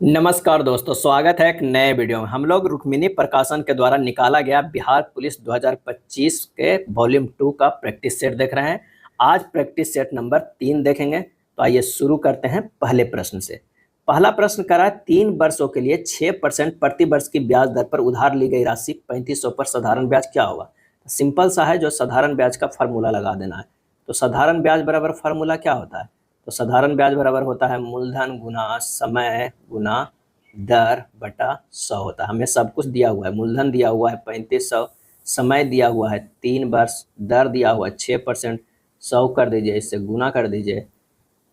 नमस्कार दोस्तों, स्वागत है एक नए वीडियो में। हम लोग रुक्मिणी प्रकाशन के द्वारा निकाला गया बिहार पुलिस 2025 के वॉल्यूम 2 का प्रैक्टिस सेट देख रहे हैं। आज प्रैक्टिस सेट नंबर 3 देखेंगे। तो आइए शुरू करते हैं पहले प्रश्न से। पहला प्रश्न करा 3 वर्षों के लिए 6% प्रति वर्ष की ब्याज दर पर उधार ली गई राशि 3500 पर साधारण ब्याज क्या होगा। सिंपल सा है, जो साधारण ब्याज का फार्मूला लगा देना है। तो साधारण ब्याज बराबर फार्मूला क्या होता है? तो साधारण ब्याज बराबर होता है मूलधन गुना समय गुना दर बटा 100 होता है। हमें सब कुछ दिया हुआ है, मूलधन दिया हुआ है 3500, समय दिया हुआ है 3 वर्ष, दर दिया हुआ है 6%, 100 कर दीजिए, इससे गुना कर दीजिए,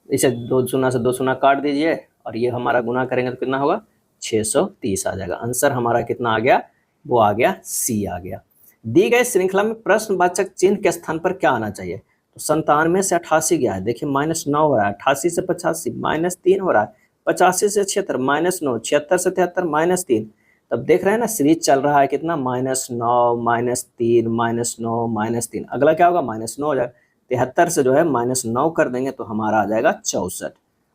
इसे 2 शून्य से 2 शून्य काट दीजिए और ये हमारा गुना करेंगे तो कितना होगा 630 आ जाएगा। आंसर हमारा कितना आ गया? वो आ गया सी आ गया। दी गई श्रृंखला में प्रश्नवाचक चिन्ह के स्थान पर क्या आना चाहिए? तो 97 से 88 गया है, देखिए -9 हो रहा है, 88 से 85 -3 हो रहा है, 85 से 76 -9, 76 से 73 -3। तब देख रहे हैं ना, सीरीज चल रहा है कितना -9 -3 -9 -3। अगला क्या होगा? -9 हो जाएगा। 73 से जो है -9 कर देंगे तो हमारा आ जाएगा 64।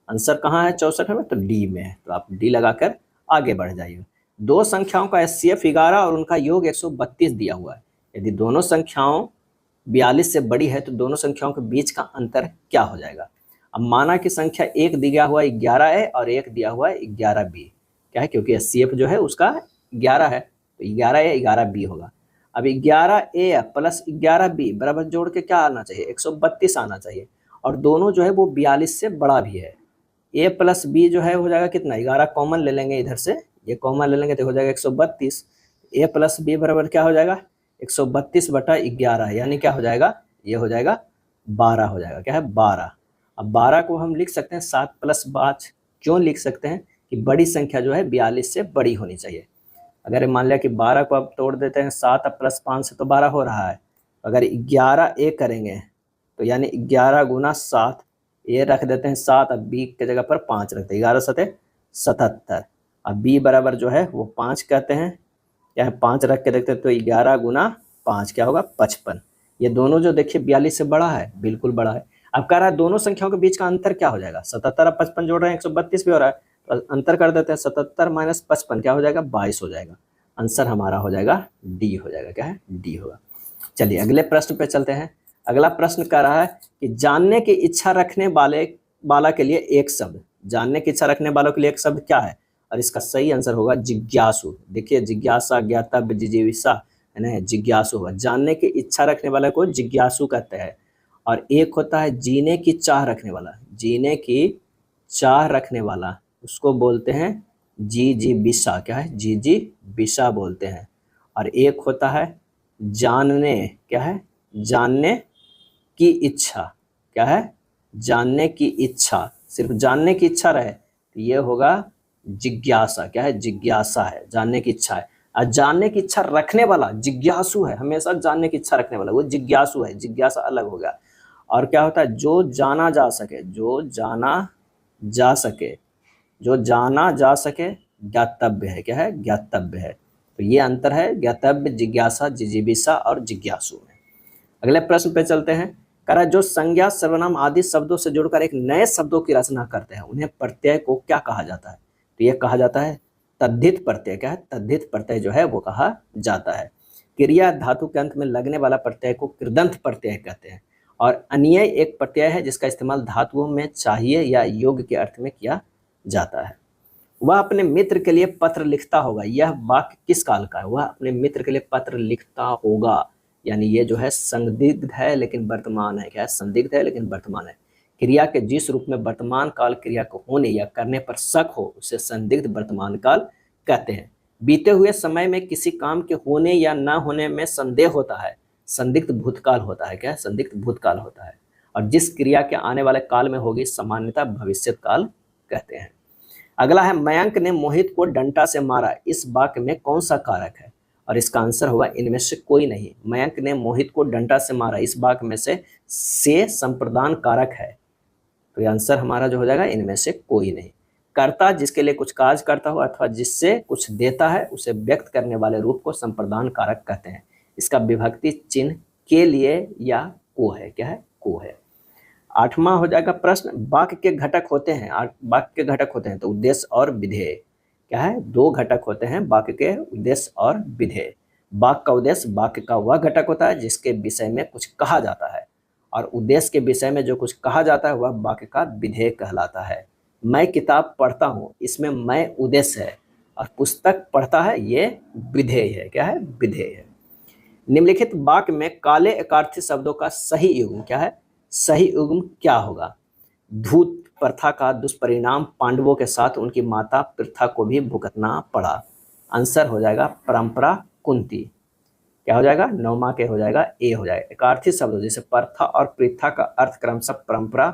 आंसर कहाँ है 64 में? तो डी में है। तो आप डी लगाकर आगे बढ़ जाइए। दो संख्याओं का एचसीएफ 11 और उनका योग 132 दिया हुआ है। यदि दोनों संख्याओं 42 से बड़ी है तो दोनों संख्याओं के बीच का अंतर क्या हो जाएगा? अब माना कि संख्या एक दिया हुआ 11 है और एक दिया हुआ है 11b। क्या है? क्योंकि एचसीएफ जो है उसका 11 है, तो 11a 11b होगा। अब 11a प्लस 11b बराबर जोड़ के क्या आना चाहिए? 132 आना चाहिए। और दोनों जो है वो 42 से बड़ा भी है। a प्लस बी जो है हो जाएगा कितना? 11 कॉमन ले लेंगे, इधर से ये कॉमन ले लेंगे तो हो जाएगा 132। a प्लस बी बराबर क्या हो जाएगा? 132 बटा 11, यानी क्या हो जाएगा? ये हो जाएगा 12 हो जाएगा। क्या है? 12। अब 12 को हम लिख सकते हैं 7 प्लस 5। क्यों लिख सकते हैं? कि बड़ी संख्या जो है 42 से बड़ी होनी चाहिए। अगर मान लिया कि 12 को अब तोड़ देते हैं, 7 प्लस 5 से तो 12 हो रहा है। अगर 11a करेंगे तो यानी 11 गुना 7, ये रख देते हैं 7, अब b के जगह पर 5 रखते हैं, 11 सते 77। अब b बराबर जो है वो 5 कहते हैं, या 5 रख के देखते हैं तो 11 गुना 5 क्या होगा? 55। ये दोनों जो देखिए 42 से बड़ा है, बिल्कुल बड़ा है। अब कह रहा है दोनों संख्याओं के बीच का अंतर क्या हो जाएगा? 77 और 55 जोड़ रहे हैं 132 भी हो रहा है, तो अंतर कर देते हैं। 77 माइनस 55 क्या हो जाएगा? 22 हो जाएगा। आंसर हमारा हो जाएगा डी हो जाएगा। क्या है? डी होगा। चलिए अगले प्रश्न पे चलते हैं। अगला प्रश्न कह रहा है कि जानने की इच्छा रखने वाला के लिए एक शब्द, जानने की इच्छा रखने वालों के लिए एक शब्द क्या है? और इसका सही आंसर होगा जिज्ञासु। देखिए जिज्ञासा, ज्ञातव्य, जिजीविषा है ना, जिज्ञासु होगा। जानने की इच्छा रखने वाले को जिज्ञासु कहते हैं। और एक होता है जीने की चाह रखने वाला, जीने की चाह रखने वाला उसको बोलते हैं जिजीविषा। क्या है? जिजीविषा बोलते हैं। और एक होता है जानने, क्या है? जानने की इच्छा। क्या है? जानने की इच्छा, सिर्फ जानने की इच्छा रहे तो ये होगा जिज्ञासा। क्या है? जिज्ञासा है, जानने की इच्छा है। और जानने की इच्छा रखने वाला जिज्ञासु है, हमेशा जानने की इच्छा रखने वाला वो जिज्ञासु है। जिज्ञासा अलग हो गया। और क्या होता है? जो जाना जा सके, जो जाना जा सके, जो जाना जा सके ज्ञातव्य है। क्या है? ज्ञातव्य है। तो ये अंतर है ज्ञातव्य, जिज्ञासा, जिजीविषा और जिज्ञासु में। अगले प्रश्न पे चलते हैं। कह रहा है जो संज्ञा, सर्वनाम आदि शब्दों से जुड़कर एक नए शब्दों की रचना करते हैं उन्हें प्रत्यय को क्या कहा जाता है? तो यह कहा जाता है तद्धित प्रत्यय। क्या है? तद्धित प्रत्यय जो है वो कहा जाता है। क्रिया धातु के अंत में लगने वाला प्रत्यय को कृदंत प्रत्यय कहते हैं। और अन्यय एक प्रत्यय है जिसका इस्तेमाल धातुओं में चाहिए या योग्य के अर्थ में किया जाता है। वह अपने मित्र के लिए पत्र लिखता होगा, यह वाक्य किस काल का है? वह अपने मित्र के लिए पत्र लिखता होगा, यानी ये जो है संदिग्ध है लेकिन वर्तमान है। क्या है? संदिग्ध है लेकिन वर्तमान है। क्रिया के जिस रूप में वर्तमान काल क्रिया को होने या करने पर शक हो उसे संदिग्ध वर्तमान काल कहते हैं। बीते हुए समय में किसी काम के होने या न होने में संदेह होता है, संदिग्ध भूतकाल होता है। क्या है? संदिग्ध भूतकाल होता है। और जिस क्रिया के आने वाले काल में होगी सामान्यतः भविष्यत काल कहते हैं। अगला है मयंक ने मोहित को डंडा से मारा, इस वाक्य में कौन सा कारक है? और इसका आंसर होगा इनमें से कोई नहीं। मयंक ने मोहित को डंडा से मारा, इस वाक्य में से संप्रदान कारक है। तो ये आंसर हमारा जो हो जाएगा इनमें से कोई नहीं। कर्ता जिसके लिए कुछ कार्य करता हो अथवा जिससे कुछ देता है उसे व्यक्त करने वाले रूप को संप्रदान कारक कहते हैं। इसका विभक्ति चिन्ह के लिए या को है। क्या है? को है। 8वां हो जाएगा प्रश्न, वाक्य के घटक होते हैं, वाक्य के घटक होते हैं तो उद्देश्य और विधेय। क्या है? 2 घटक होते हैं वाक्य के, उद्देश्य और विधेय। वाक्य का उद्देश्य वाक्य का वह घटक होता है जिसके विषय में कुछ कहा जाता है, और उद्देश्य के विषय में जो कुछ कहा जाता है वह वाक्य का विधेय कहलाता है। मैं किताब पढ़ता हूँ, इसमें मैं उद्देश्य है, और पुस्तक पढ़ता है ये विधेय है। क्या है? विधेय है। निम्नलिखित वाक्य में काले एकार्थी शब्दों का सही युग्म क्या है? सही युग्म क्या होगा? धूत प्रथा का दुष्परिणाम पांडवों के साथ उनकी माता पृथा को भी भुगतना पड़ा। आंसर हो जाएगा परंपरा कुंती। क्या हो जाएगा? 9वां के हो जाएगा ए हो जाएगा। एकार्थी शब्द जैसे प्रथा और पृथा का अर्थ क्रमशः परंपरा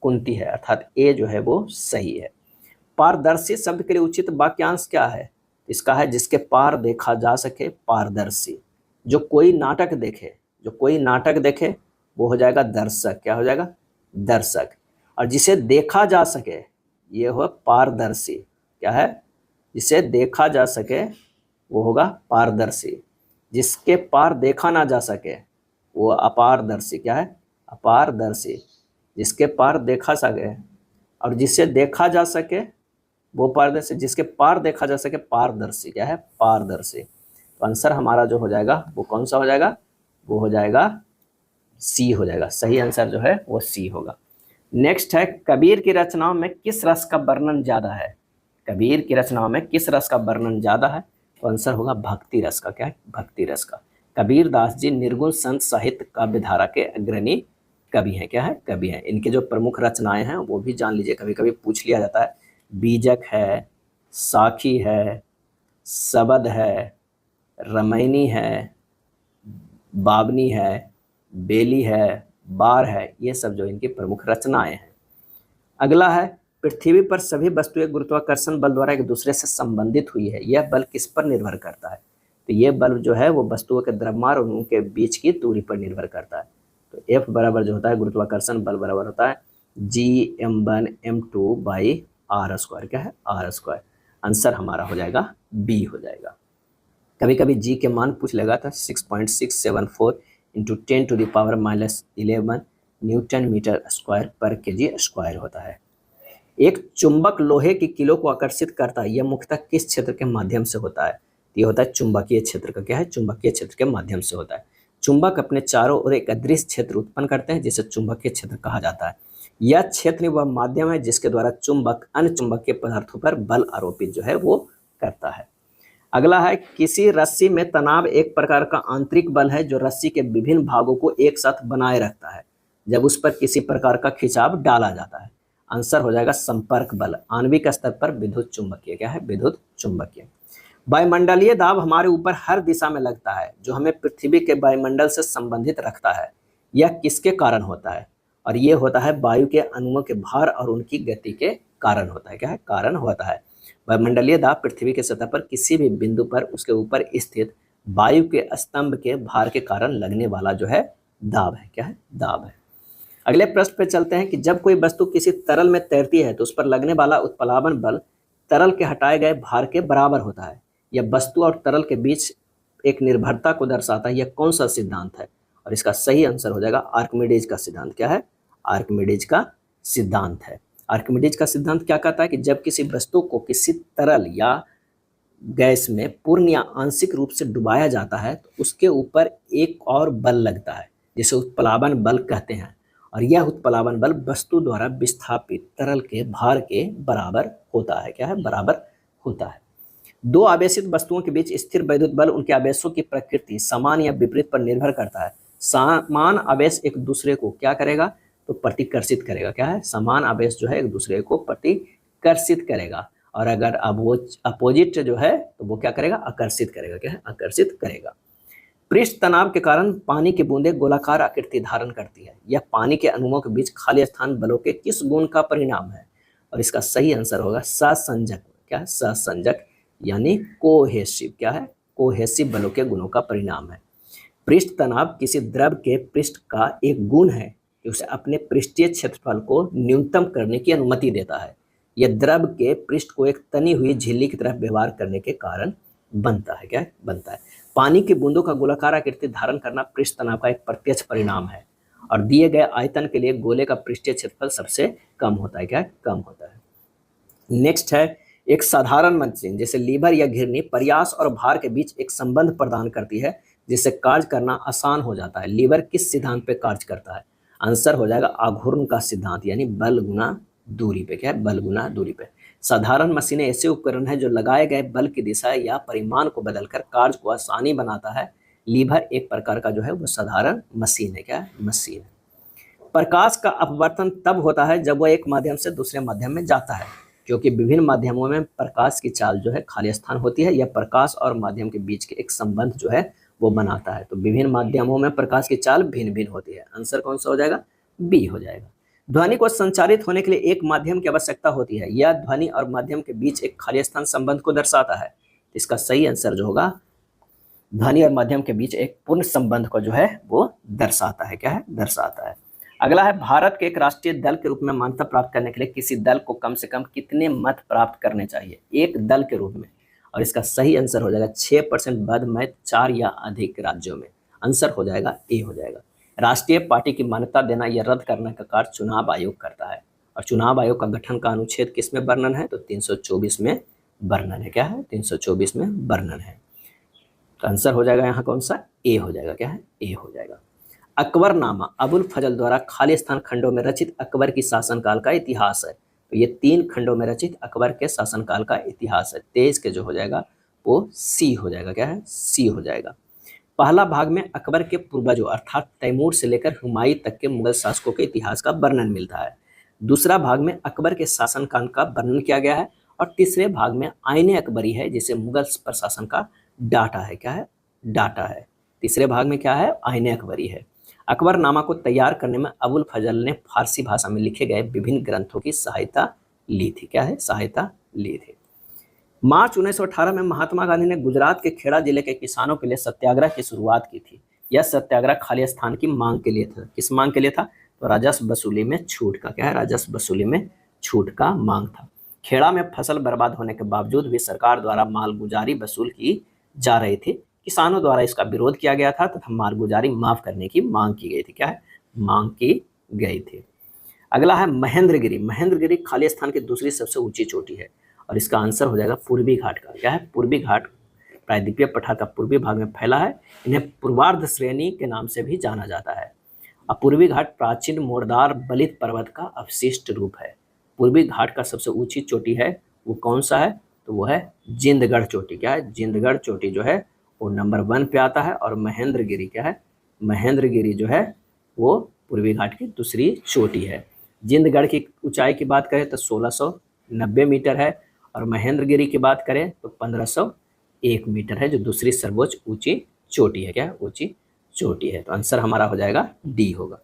कुंती है, अर्थात ए जो है वो सही है। पारदर्शी शब्द के लिए उचित वाक्यांश क्या है? इसका है जिसके पार देखा जा सके, पारदर्शी। जो कोई नाटक देखे, जो कोई नाटक देखे वो हो जाएगा दर्शक। क्या हो जाएगा? दर्शक। और जिसे देखा जा सके ये हो पारदर्शी। क्या है? जिसे देखा जा सके वो होगा पारदर्शी। जिसके पार देखा ना जा सके वो अपारदर्शी। क्या है? अपारदर्शी। जिसके पार देखा सके और जिसे देखा जा सके वो पारदर्शी, जिसके पार देखा जा सके पारदर्शी। क्या है? पारदर्शी। तो आंसर हमारा जो हो जाएगा वो कौन सा हो जाएगा? वो हो जाएगा सी हो जाएगा। सही आंसर जो है वो सी होगा। नेक्स्ट है, कबीर की रचनाओं में किस रस का वर्णन ज्यादा है? कबीर की रचनाओं में किस रस का वर्णन ज्यादा है? तो आंसर होगा भक्ति रस का। क्या है? भक्ति रस का। कबीर दास जी निर्गुण संत साहित्य काव्य धारा के अग्रणी कवि हैं। क्या है? कवि हैं। इनके जो प्रमुख रचनाएं हैं वो भी जान लीजिए, कभी कभी पूछ लिया जाता है। बीजक है, साखी है, सबद है, रमैनी है, बावनी है, बेली है, बार है, ये सब जो इनकी प्रमुख रचनाएं हैं। अगला है, पृथ्वी पर सभी वस्तुएं गुरुत्वाकर्षण बल द्वारा एक दूसरे से संबंधित हुई है, यह बल किस पर निर्भर करता है? तो ये बल जो है वो वस्तुओं के द्रव्यमान और उनके बीच की दूरी पर निर्भर करता है। तो F बराबर जो होता है गुरुत्वाकर्षण बल बराबर होता है G m1m2/r²। क्या है? r²। आंसर हमारा हो जाएगा बी हो जाएगा। कभी कभी जी के मान पूछ लेगा था 6.674 इंटू 10⁻11 न्यूटन मीटर स्क्वायर पर केजी स्क्वायर होता है। एक चुंबक लोहे की किलो को आकर्षित करता है, यह मुख्यतः किस क्षेत्र के माध्यम से होता है? ये होता है चुंबकीय क्षेत्र का। क्या है? चुंबकीय क्षेत्र के माध्यम से होता है। चुंबक अपने चारों ओर एक अदृश्य क्षेत्र उत्पन्न करते हैं जिसे चुंबकीय क्षेत्र कहा जाता है। यह क्षेत्र वह माध्यम है जिसके द्वारा चुंबक अन्य चुंबकीय पदार्थों पर बल आरोपित जो है वो करता है। अगला है, किसी रस्सी में तनाव एक प्रकार का आंतरिक बल है जो रस्सी के विभिन्न भागों को एक साथ बनाए रखता है जब उस पर किसी प्रकार का खिंचाव डाला जाता है। आंसर हो जाएगा संपर्क बल, आणविक स्तर पर विद्युत चुंबकीय। क्या है? विद्युत चुंबकीय। वायुमंडलीय दाब हमारे ऊपर हर दिशा में लगता है जो हमें पृथ्वी के वायुमंडल से संबंधित रखता है, यह किसके कारण होता है? और ये होता है वायु के अणुओं के भार और उनकी गति के कारण होता है। क्या है? कारण होता है। वायुमंडलीय दाब पृथ्वी के सतह पर किसी भी बिंदु पर उसके ऊपर स्थित वायु के स्तंभ के भार के कारण लगने वाला जो है दाब है। क्या है? दाब है। अगले प्रश्न पे चलते हैं कि जब कोई वस्तु किसी तरल में तैरती है तो उस पर लगने वाला उत्प्लावन बल तरल के हटाए गए भार के बराबर होता है। यह वस्तु और तरल के बीच एक निर्भरता को दर्शाता है। यह कौन सा सिद्धांत है? और इसका सही आंसर हो जाएगा आर्किमिडीज का सिद्धांत। क्या है? आर्किमिडीज का सिद्धांत है। आर्किमिडीज का सिद्धांत क्या कहता है कि जब किसी वस्तु को किसी तरल या गैस में पूर्ण या आंशिक रूप से डुबाया जाता है तो उसके ऊपर एक और बल लगता है जिसे उत्प्लावन बल कहते हैं, और यह उत्प्लावन बल वस्तु द्वारा विस्थापित तरल के भार के बराबर होता है। क्या है? बराबर होता है। दो आवेशित वस्तुओं के बीच स्थिर वैद्युत बल उनके आवेशों की प्रकृति समान या विपरीत पर निर्भर करता है। समान आवेश एक दूसरे को क्या करेगा? तो प्रतिकर्षित करेगा। क्या है? समान आवेश जो है एक दूसरे को प्रतिकर्षित करेगा, और अगर अपोजिट जो है तो वो क्या करेगा? आकर्षित करेगा। क्या है? आकर्षित करेगा। पृष्ठ तनाव के कारण पानी की बूंदें गोलाकार आकृति धारण करती है, यह पानी के अणुओं के बीच खाली स्थान बलों के किस गुण का परिणाम है? और इसका सही आंसर होगा सहसंजक। क्या है? सहसंजक यानी कोहेसिव। क्या है? कोहेसिव बलों के गुणों का परिणाम है। पृष्ठ तनाव किसी द्रव के पृष्ठ का एक गुण है कि उसे अपने पृष्ठीय क्षेत्रफल को न्यूनतम करने की अनुमति देता है। यह द्रव के पृष्ठ को एक तनी हुई झिल्ली की तरह व्यवहार करने के कारण बनता है। क्या है? बनता है। पानी की बूंदों का गोलाकार आकृति धारण करना पृष्ठ तनाव का एक प्रत्यक्ष परिणाम है, और दिए गए आयतन के लिए गोले का पृष्ठीय क्षेत्रफल सबसे कम होता है। क्या है? कम होता है। नेक्स्ट है, एक साधारण मशीन जैसे लीवर या घिरनी प्रयास और भार के बीच एक संबंध प्रदान करती है जिससे कार्य करना आसान हो जाता है। लीवर किस सिद्धांत पे कार्य करता है? आंसर हो जाएगा आघूर्ण का सिद्धांत, यानी बल गुना दूरी पे। क्या है? बल गुना दूरी पे। साधारण मशीनें ऐसे उपकरण है जो लगाए गए बल की दिशा या परिमाण को बदलकर कार्य को आसानी बनाता है। लीवर एक प्रकार का जो है वो साधारण मशीन है। क्या है? मशीन है। प्रकाश का अपवर्तन तब होता है जब वह एक माध्यम से दूसरे माध्यम में जाता है, क्योंकि विभिन्न माध्यमों में प्रकाश की चाल जो है खाली स्थान होती है। यह प्रकाश और माध्यम के बीच के एक संबंध जो है वो बनाता है। तो विभिन्न माध्यमों में प्रकाश की चाल भिन्न भिन्न होती है। आंसर कौन सा हो जाएगा? बी हो जाएगा। ध्वनि को संचारित होने के लिए एक माध्यम की आवश्यकता होती है। यह ध्वनि और माध्यम के बीच एक खाली स्थान संबंध को दर्शाता है। इसका सही आंसर जो होगा, ध्वनि और माध्यम के बीच एक पूर्ण संबंध को जो है वो दर्शाता है। क्या है? दर्शाता है। अगला है, भारत के एक राष्ट्रीय दल के रूप में मान्यता प्राप्त करने के लिए किसी दल को कम से कम कितने मत प्राप्त करने चाहिए एक दल के रूप में? और इसका सही आंसर हो जाएगा 6% बद मत 4 या अधिक राज्यों में। आंसर हो जाएगा ए हो जाएगा। राष्ट्रीय पार्टी की मान्यता देना या रद्द करने का कार्य चुनाव आयोग करता है। और चुनाव आयोग का गठन का अनुच्छेद किस में वर्णन है? तो 324 में वर्णन है। क्या है? 324 में वर्णन है। तो आंसर हो जाएगा यहाँ कौन सा? ए हो जाएगा। क्या है? ए हो जाएगा। अकबरनामा अबुल फजल द्वारा खाली स्थान खंडों में रचित अकबर की शासनकाल का इतिहास है। तो ये 3 खंडों में रचित अकबर के शासनकाल का इतिहास है। 23 के जो हो जाएगा वो सी हो जाएगा। क्या है? सी हो जाएगा। पहला भाग में अकबर के पूर्वजों अर्थात तैमूर से लेकर हुमायूं तक के मुगल शासकों के इतिहास का वर्णन मिलता है। दूसरा भाग में अकबर के शासनकाल का वर्णन किया गया है। और तीसरे भाग में आईने अकबरी है जिसे मुगल प्रशासन का डाटा है। क्या है? डाटा है। तीसरे भाग में क्या है? आईने अकबरी है। अकबरनामा को तैयार करने में अबुल फजल ने फारसी भाषा में लिखे गए विभिन्न ग्रंथों की सहायता ली थी। क्या है? सहायता ली थी। मार्च 1918 में महात्मा गांधी ने गुजरात के खेड़ा जिले के किसानों के लिए सत्याग्रह की शुरुआत की थी। यह सत्याग्रह खाली स्थान की मांग के लिए था। किस मांग के लिए था? तो राजस्व वसूली में छूट का। क्या है? राजस्व वसूली में छूट का मांग था। खेड़ा में फसल बर्बाद होने के बावजूद भी सरकार द्वारा मालगुजारी वसूल की जा रही थी। किसानों द्वारा इसका विरोध किया गया था तथा मालगुजारी माफ करने की मांग की गई थी। क्या है? मांग की गई थी। अगला है महेंद्रगिरी। महेंद्रगिरी खाली स्थान की दूसरी सबसे ऊंची चोटी है और इसका आंसर हो जाएगा पूर्वी घाट का। क्या है? पूर्वी घाट प्रायद्वीपीय पठार का पूर्वी भाग में फैला है। इन्हें पूर्वार्ध श्रेणी के नाम से भी जाना जाता है। अब पूर्वी घाट प्राचीन मोरदार बलित पर्वत का अवशिष्ट रूप है। पूर्वी घाट का सबसे ऊंची चोटी है वो कौन सा है? तो वो है जिंदगढ़ चोटी। क्या है? जिंदगढ़ चोटी जो है वो नंबर 1 पे आता है। और महेंद्रगिरी क्या है? महेंद्रगिरी जो है वो पूर्वी घाट की दूसरी चोटी है। जिंदगढ़ की ऊंचाई की बात करें तो 1690 मीटर है और महेंद्रगिरी की बात करें तो 1501 मीटर है, जो दूसरी सर्वोच्च ऊंची चोटी है। क्या है? ऊंची चोटी है। तो आंसर हमारा हो जाएगा डी होगा।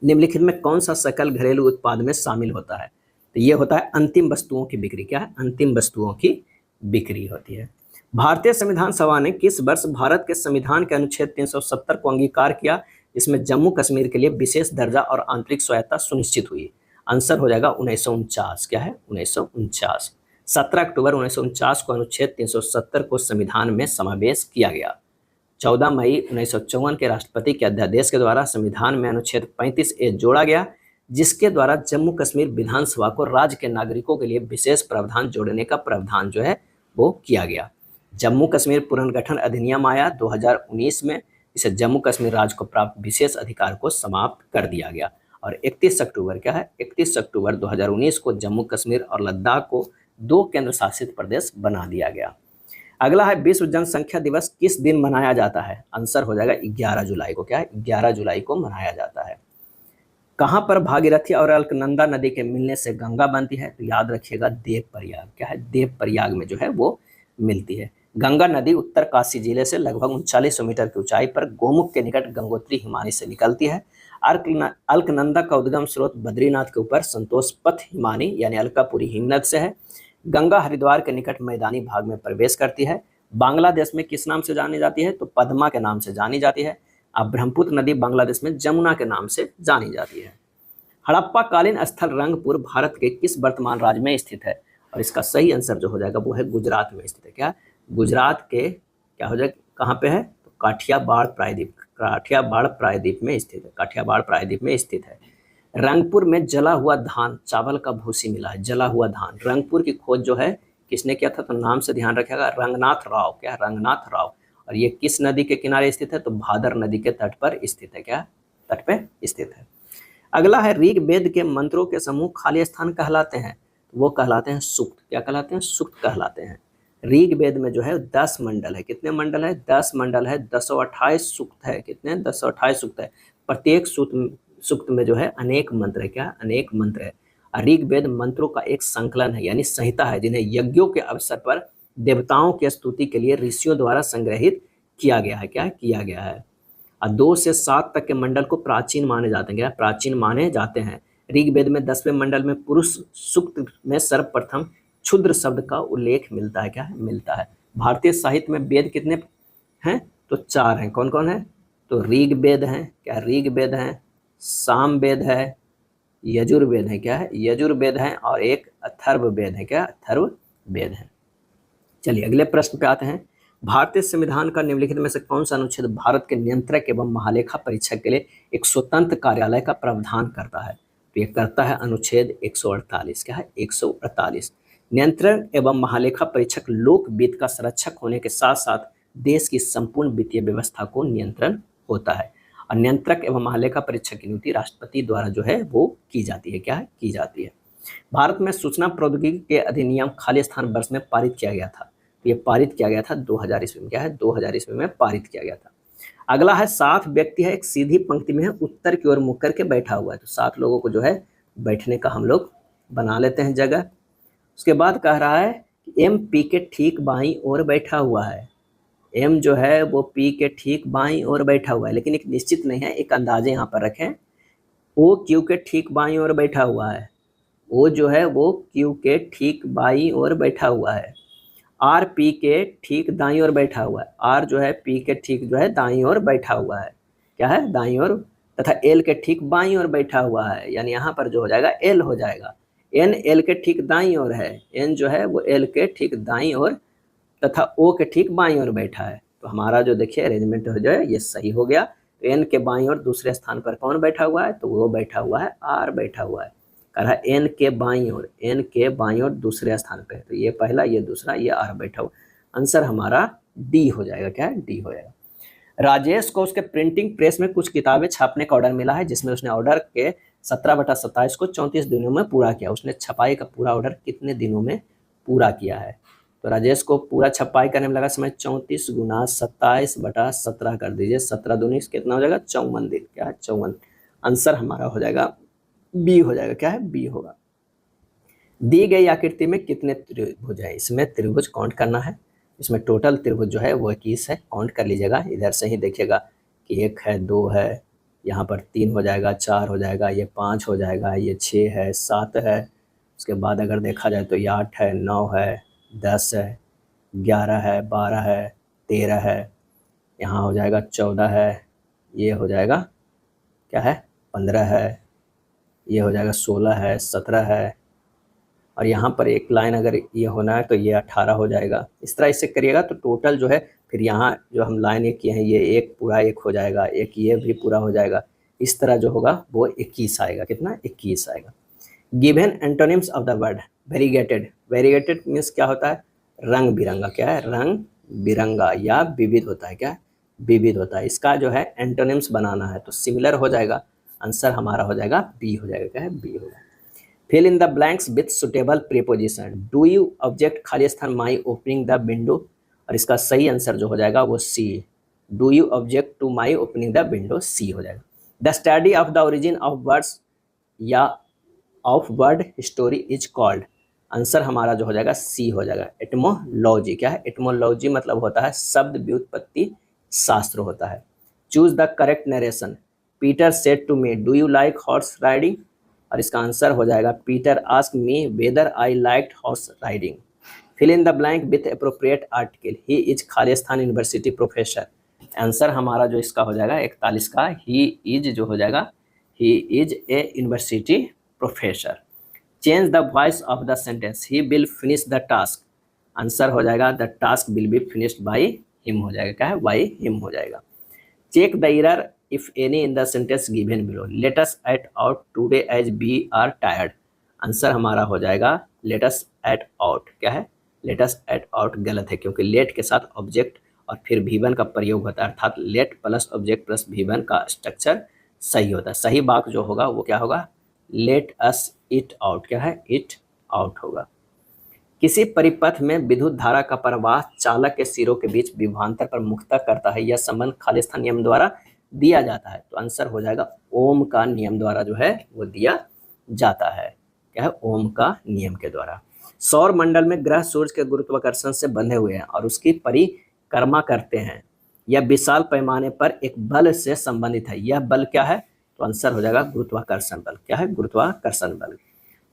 निम्नलिखित में कौन सा सकल घरेलू उत्पाद में शामिल होता है? तो ये होता है अंतिम वस्तुओं की बिक्री। क्या है? अंतिम वस्तुओं की बिक्री होती है। भारतीय संविधान सभा ने किस वर्ष भारत के संविधान के अनुच्छेद 370 को अंगीकार किया, इसमें जम्मू कश्मीर के लिए विशेष दर्जा और आंतरिक स्वायत्ता सुनिश्चित हुई? आंसर हो जाएगा 1949। क्या है? 1949। 17 अक्टूबर 1949 को अनुच्छेद 370 को संविधान में समावेश किया गया। 14 मई 1954 के राष्ट्रपति के अध्यादेश के द्वारा संविधान में अनुच्छेद 35A जोड़ा गया, जिसके द्वारा जम्मू कश्मीर विधानसभा को राज्य के नागरिकों के लिए विशेष प्रावधान जोड़ने का प्रावधान जो है वो किया गया। जम्मू कश्मीर पुनर्गठन अधिनियम आया 2019 में। इसे जम्मू कश्मीर राज्य को प्राप्त विशेष अधिकार को समाप्त कर दिया गया। और 31 अक्टूबर क्या है? 31 अक्टूबर 2019 को जम्मू कश्मीर और लद्दाख को 2 केंद्र शासित प्रदेश बना दिया गया। अगला है विश्व जनसंख्या दिवस किस दिन मनाया जाता है? आंसर हो जाएगा 11 जुलाई को। क्या है? 11 जुलाई को मनाया जाता है। कहाँ पर भागीरथी और अलकनंदा नदी के मिलने से गंगा बनती है? तो याद रखिएगा देव प्रयाग। क्या है? देव प्रयाग में जो है वो मिलती है। गंगा नदी उत्तर काशी जिले से लगभग 3900 मीटर की ऊंचाई पर गोमुख के निकट गंगोत्री हिमानी से निकलती है। अलकनंदा का उद्गम स्रोत बद्रीनाथ के ऊपर संतोष पथ हिमानी यानी अलकापुरी हिमनद से है। गंगा हरिद्वार के निकट मैदानी भाग में प्रवेश करती है। बांग्लादेश में किस नाम से जानी जाती है? तो पद्मा के नाम से जानी जाती है। अब ब्रह्मपुत्र नदी बांग्लादेश में जमुना के नाम से जानी जाती है। हड़प्पा कालीन स्थल रंगपुर भारत के किस वर्तमान राज्य में स्थित है? और इसका सही आंसर जो हो जाएगा वो है गुजरात में स्थित है। क्या? गुजरात के क्या हो जाएगा? कहाँ पे है? तो काठियावाड़ प्रायद्वीप काठियावाड़ प्रायद्वीप में स्थित है, काठियावाड़ प्रायद्वीप में स्थित है। रंगपुर में जला हुआ धान चावल का भूसी मिला है, जला हुआ धान। रंगपुर की खोज जो है किसने किया था, तो नाम से ध्यान रखिएगा, रंगनाथ राव। क्या, रंगनाथ राव। और ये किस नदी के किनारे स्थित है, तो भादर नदी के तट पर स्थित है। क्या, तट पे स्थित है। अगला है ऋग वेद के मंत्रों के समूह खाली स्थान कहलाते हैं, वो कहलाते हैं सूक्त। क्या कहलाते हैं, सूक्त कहलाते हैं। ऋग वेद में जो है 10 मंडल है। कितने मंडल है, 10 मंडल है। 1028 सूक्त है। कितने, 1028 सूक्त है। प्रत्येक सूक्त में जो है अनेक मंत्र है। क्या, अनेक मंत्र है। ऋग वेद मंत्रों का एक संकलन है, यानी संहिता है, जिन्हें यज्ञों के अवसर पर देवताओं की स्तुति के लिए ऋषियों द्वारा संग्रहित किया गया है। क्या किया गया है। 2 से 7 तक के मंडल को प्राचीन माने जाते हैं। क्या, प्राचीन माने जाते हैं। ऋग्वेद में 10वें मंडल में पुरुष सूक्त में सर्वप्रथम क्षुद्र शब्द का उल्लेख मिलता है। क्या है, मिलता है। भारतीय साहित्य में वेद कितने हैं, तो 4 हैं। कौन कौन है, तो ऋग्वेद है। क्या, ऋग्वेद है, सामवेद है, यजुर्वेद है। क्या है, यजुर्वेद है, और एक अथर्ववेद है। क्या, अथर्ववेद है। चलिए अगले प्रश्न पे आते हैं। भारतीय संविधान का निम्नलिखित में से कौन सा अनुच्छेद भारत के नियंत्रक एवं महालेखा परीक्षक के लिए एक स्वतंत्र कार्यालय का प्रावधान करता है, तो ये करता है अनुच्छेद 148। क्या है, 148। नियंत्रक एवं महालेखा परीक्षक लोक वित्त का संरक्षक होने के साथ साथ देश की संपूर्ण वित्तीय व्यवस्था को नियंत्रण होता है। और नियंत्रक एवं महालेखा परीक्षक की नियुक्ति राष्ट्रपति द्वारा जो है वो की जाती है। क्या है, की जाती है। भारत में सूचना प्रौद्योगिकी के अधिनियम खाली स्थान वर्ष में पारित किया गया था, तो ये पारित किया गया था 2000 ईस्वी में। क्या है, 2000 ईस्वी में पारित किया गया था। अगला है 7 व्यक्ति है, एक सीधी पंक्ति में है, उत्तर की ओर मुख करके बैठा हुआ है, तो 7 लोगों को जो है बैठने का हम लोग बना लेते हैं जगह। उसके बाद कह रहा है कि एम पी के ठीक बाईं ओर बैठा हुआ है। एम जो है वो पी के ठीक बाईं ओर बैठा हुआ है, लेकिन एक निश्चित नहीं है, एक अंदाजे यहाँ पर रखें। ओ क्यू के ठीक बाईं ओर बैठा हुआ है। ओ जो है वो क्यू के ठीक बाईं ओर बैठा हुआ है। आर पी के ठीक दाईं ओर बैठा हुआ है। आर जो है पी के ठीक जो है दाईं ओर बैठा हुआ है। क्या है, दाईं ओर। तथा एल के ठीक बाईं ओर बैठा हुआ है, यानी यहाँ पर जो हो जाएगा एल हो जाएगा। एन एल के ठीक दाईं ओर है। एन जो है वो एल के ठीक दाईं ओर तथा ओ के ठीक बाईं ओर बैठा है। तो हमारा जो देखिए अरेंजमेंट हो जाए ये सही हो गया। तो एन के बाईं ओर दूसरे स्थान पर कौन बैठा हुआ है, तो वो बैठा हुआ है आर बैठा हुआ है। कह रहा है एन के बाईं ओर, एन के बाईं ओर दूसरे स्थान पे, तो ये पहला, ये दूसरा, ये आर बैठा हुआ। आंसर हमारा डी हो जाएगा। क्या है, डी हो जाएगा। राजेश को उसके प्रिंटिंग प्रेस में कुछ किताबें छापने का ऑर्डर मिला है, जिसमें उसने ऑर्डर के 17/27 को 34 दिनों में पूरा किया। उसने छपाई का पूरा ऑर्डर कितने दिनों में पूरा किया है, तो राजेश को पूरा छपाई करने में लगा समय 34 गुना 27/17 कर दीजिए। 17 दूनी कितना हो जाएगा, 54 दिन। क्या है, 54। आंसर हमारा हो जाएगा बी हो जाएगा। क्या है, बी होगा। दी गई आकृति में कितने त्रिभुज है, इसमें त्रिभुज काउंट करना है। इसमें टोटल त्रिभुज जो है वो 21 है, काउंट कर लीजिएगा। इधर से ही देखिएगा कि 1 है, 2 है, यहाँ पर 3 हो जाएगा, 4 हो जाएगा, ये 5 हो जाएगा, ये 6 है, 7 है। उसके बाद अगर देखा जाए तो ये 8 है, 9 है, 10 है, 11 है, 12 है, 13 है, यहाँ हो जाएगा 14 है, ये हो जाएगा क्या है 15 है, ये हो जाएगा 16 है, 17 है, और यहाँ पर एक लाइन अगर ये होना है तो ये 18 हो जाएगा। इस तरह इससे करिएगा तो टोटल जो है फिर यहाँ जो हम लाइन एक किए हैं ये एक पूरा एक हो जाएगा, एक ये भी पूरा हो जाएगा। इस तरह जो होगा वो 21 आएगा। कितना, 21 आएगा। Given antonyms of the word variegated. Variegated means क्या होता है, रंग बिरंगा। क्या है, रंग बिरंगा या विविध होता है। क्या, विविध होता है। इसका जो है एंटोनिम्स बनाना है तो सिमिलर हो जाएगा। आंसर हमारा हो जाएगा बी हो जाएगा। क्या है, बी होगा। Fill in the blanks with suitable preposition. Do you object खाली स्थान माई ओपनिंग द विंडो, और इसका सही आंसर जो हो जाएगा वो C. Do you object to my opening the window, C हो जाएगा। The study of the origin of words या of word story is called. Answer हमारा जो हो जाएगा सी हो जाएगा। एटमोलॉजी। क्या है, एटमोलॉजी मतलब होता है शब्द व्युत्पत्ति शास्त्र होता है। Choose the correct narration. Peter said to me do you like horse riding, और इसका आंसर हो जाएगा Peter ask me whether I liked horse riding. Fill in the blank with appropriate article. He is खालिस्तान university professor. Answer हमारा जो इसका हो जाएगा 41 का ही इज जो हो जाएगा he is a university professor. Change the voice of the sentence. He will finish the task. Answer हो जाएगा the task will be finished by him हो जाएगा। क्या है, बाई हिम हो जाएगा। Check the error if any in the sentence given below. Let us at out today as we are tired. Answer हमारा हो जाएगा लेट अस एट आउट। क्या है? लेट अस एट आउट गलत है, क्योंकि लेट के साथ ऑब्जेक्ट और फिर V1 का प्रयोग होता है, अर्थात late plus object plus V1 का स्ट्रक्चर सही होता है। सही वाक्य जो होगा वो क्या होगा? Let us it out. क्या है? इट आउट होगा। किसी परिपथ में विद्युत धारा का प्रवाह चालक के सिरों के बीच विभवांतर पर मुक्ता करता है, यह संबंध खालिस्तान नियम द्वारा दिया जाता है। तो आंसर हो जाएगा ओम का नियम द्वारा जो है वो दिया जाता है। क्या है? ओम का नियम के द्वारा। सौर मंडल में ग्रह सूर्य के गुरुत्वाकर्षण से बंधे हुए हैं और उसकी परिक्रमा करते हैं। यह विशाल पैमाने पर एक बल से संबंधित है। यह बल क्या है? तो आंसर हो जाएगा गुरुत्वाकर्षण बल। क्या है? गुरुत्वाकर्षण बल।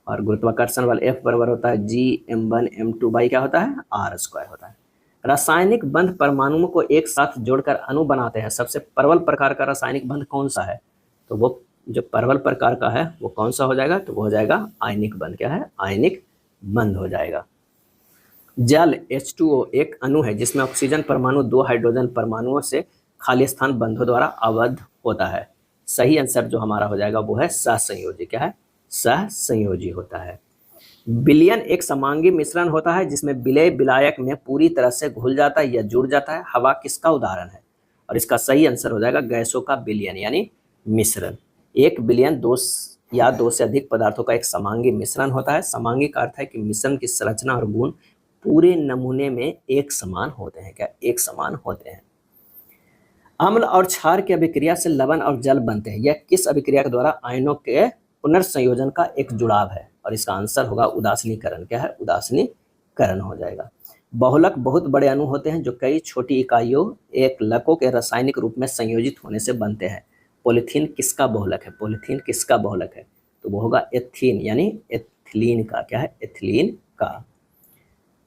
और गुरुत्वाकर्षण बल F बराबर होता है G m1m2 बाई क्या होता है? r² होता है। रासायनिक बंध परमाणुओं को एक साथ जोड़कर अणु बनाते हैं। सबसे प्रबल प्रकार का रासायनिक बंध कौन सा है? तो वो जो प्रबल प्रकार का है वो कौन सा हो जाएगा? तो वो हो जाएगा आयनिक बंध। क्या है? आयनिक बंध हो जाएगा। जल H2O एक अणु है जिसमें ऑक्सीजन परमाणु 2 हाइड्रोजन परमाणुओं से खाली स्थान बंधों द्वारा आबद्ध होता है। सही आंसर जो हमारा हो जाएगा वो है सहसंयोजी। क्या है? सहसंयोजी होता है। विलयन एक समांगी मिश्रण होता है जिसमें विलय विलायक में पूरी तरह से घुल जाता है या जुड़ जाता है। हवा किसका उदाहरण है? और इसका सही आंसर हो जाएगा गैसों का विलयन यानी मिश्रण। एक विलयन दो या दो से अधिक पदार्थों का एक समांगी मिश्रण होता है। समांगी का अर्थ है कि मिश्रण की संरचना और गुण पूरे नमूने में एक समान होते हैं। क्या? एक समान होते हैं। अम्ल और क्षार की अभिक्रिया से लवण और जल बनते हैं। यह किस अभिक्रिया के द्वारा आयनों के पुनर्संयोजन का एक जुड़ाव है? और इसका आंसर होगा उदासीनीकरण। क्या है? उदासीनीकरण हो जाएगा। बहुलक बहुत बड़े अणु होते हैं जो कई छोटी इकाइयों एक लकों के रासायनिक रूप में संयोजित होने से बनते हैं। पॉलीथीन किसका बहुलक है? पॉलीथीन किसका बहुलक है? तो वो होगा एथीन यानी एथिलीन का। क्या है? एथिलीन का।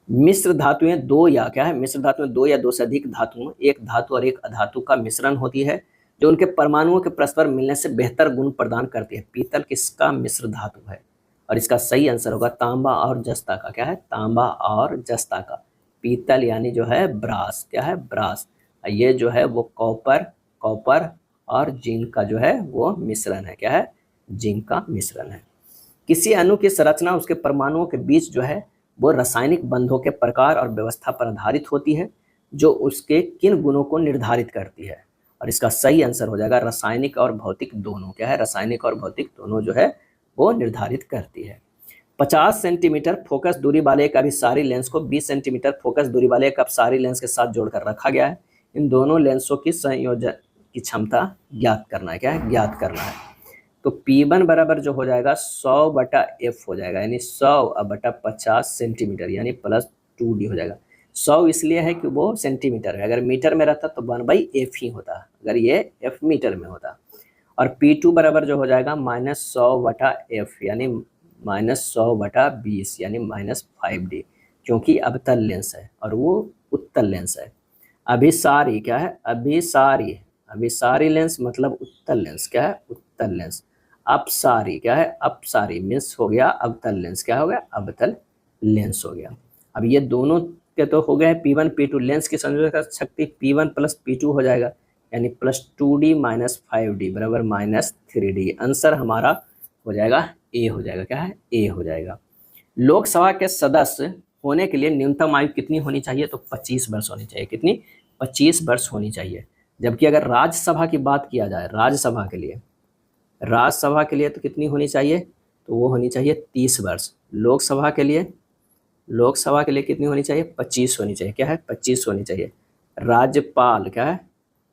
मिश्र धातुएं दो या क्या है? मिश्र धातुएं दो या दो से अधिक धातुओं, एक धातु और एक अधातु का मिश्रण होती है जो उनके परमाणुओं के परस्पर मिलने से बेहतर गुण प्रदान करती है। पीतल किसका मिश्र धातु है? और इसका सही आंसर होगा तांबा और जस्ता का। क्या है? तांबा और जस्ता का। पीतल यानी जो है ब्रास। क्या है? ब्रास। ये जो है वो कॉपर और जिंक का जो है वो मिश्रण है। क्या है? जिंक का मिश्रण है। किसी अणु की संरचना उसके परमाणुओं के बीच जो है वो रासायनिक बंधों के प्रकार और व्यवस्था पर आधारित होती है जो उसके किन गुणों को निर्धारित करती है। और इसका सही आंसर हो जाएगा रासायनिक और भौतिक दोनों। क्या है? रासायनिक और भौतिक दोनों जो है वो निर्धारित करती है। 50 सेंटीमीटर फोकस दूरी वाले एक अभिसारी लेंस को 20 सेंटीमीटर फोकस दूरी वाले एक अपसारी लेंस के साथ जोड़कर रखा गया है। इन दोनों लेंसों की संयोजन की क्षमता ज्ञात करना है। क्या है? ज्ञात करना है। तो P1 बराबर जो हो जाएगा 100/F हो जाएगा यानी 100/50 सेंटीमीटर यानी +2D हो जाएगा। 100 इसलिए है कि वो सेंटीमीटर है, अगर मीटर में रहता तो 1/F ही होता अगर ये F मीटर में होता। और P2 बराबर जो हो जाएगा -100/F यानी -100/20 यानी -5D, क्योंकि अवतल लेंस है और वो उत्तल लेंस है। अभिसारी क्या है? अभिसारी लेंस मतलब उत्तल लेंस। क्या है? उत्तल लेंस। अपसारी क्या है? अपसारी मीन्स हो गया अवतल लेंस। क्या हो गया? अवतल लेंस हो गया। अब ये दोनों के तो हो गए P1 P2। लेंस की संयोजक शक्ति P1 + P2 हो जाएगा यानी +2D - 5D बराबर -3D। आंसर हमारा हो जाएगा ए हो जाएगा। क्या है? ए हो जाएगा। लोकसभा के सदस्य होने के लिए न्यूनतम आयु कितनी होनी चाहिए? तो 25 वर्ष होनी चाहिए। कितनी? 25 वर्ष होनी चाहिए। जबकि अगर राज्यसभा की बात किया जाए राज्यसभा के लिए तो कितनी होनी चाहिए? तो वो होनी चाहिए 30 वर्ष। लोकसभा के लिए कितनी होनी चाहिए? 25 होनी चाहिए। क्या है? 25 होनी चाहिए। राज्यपाल क्या है?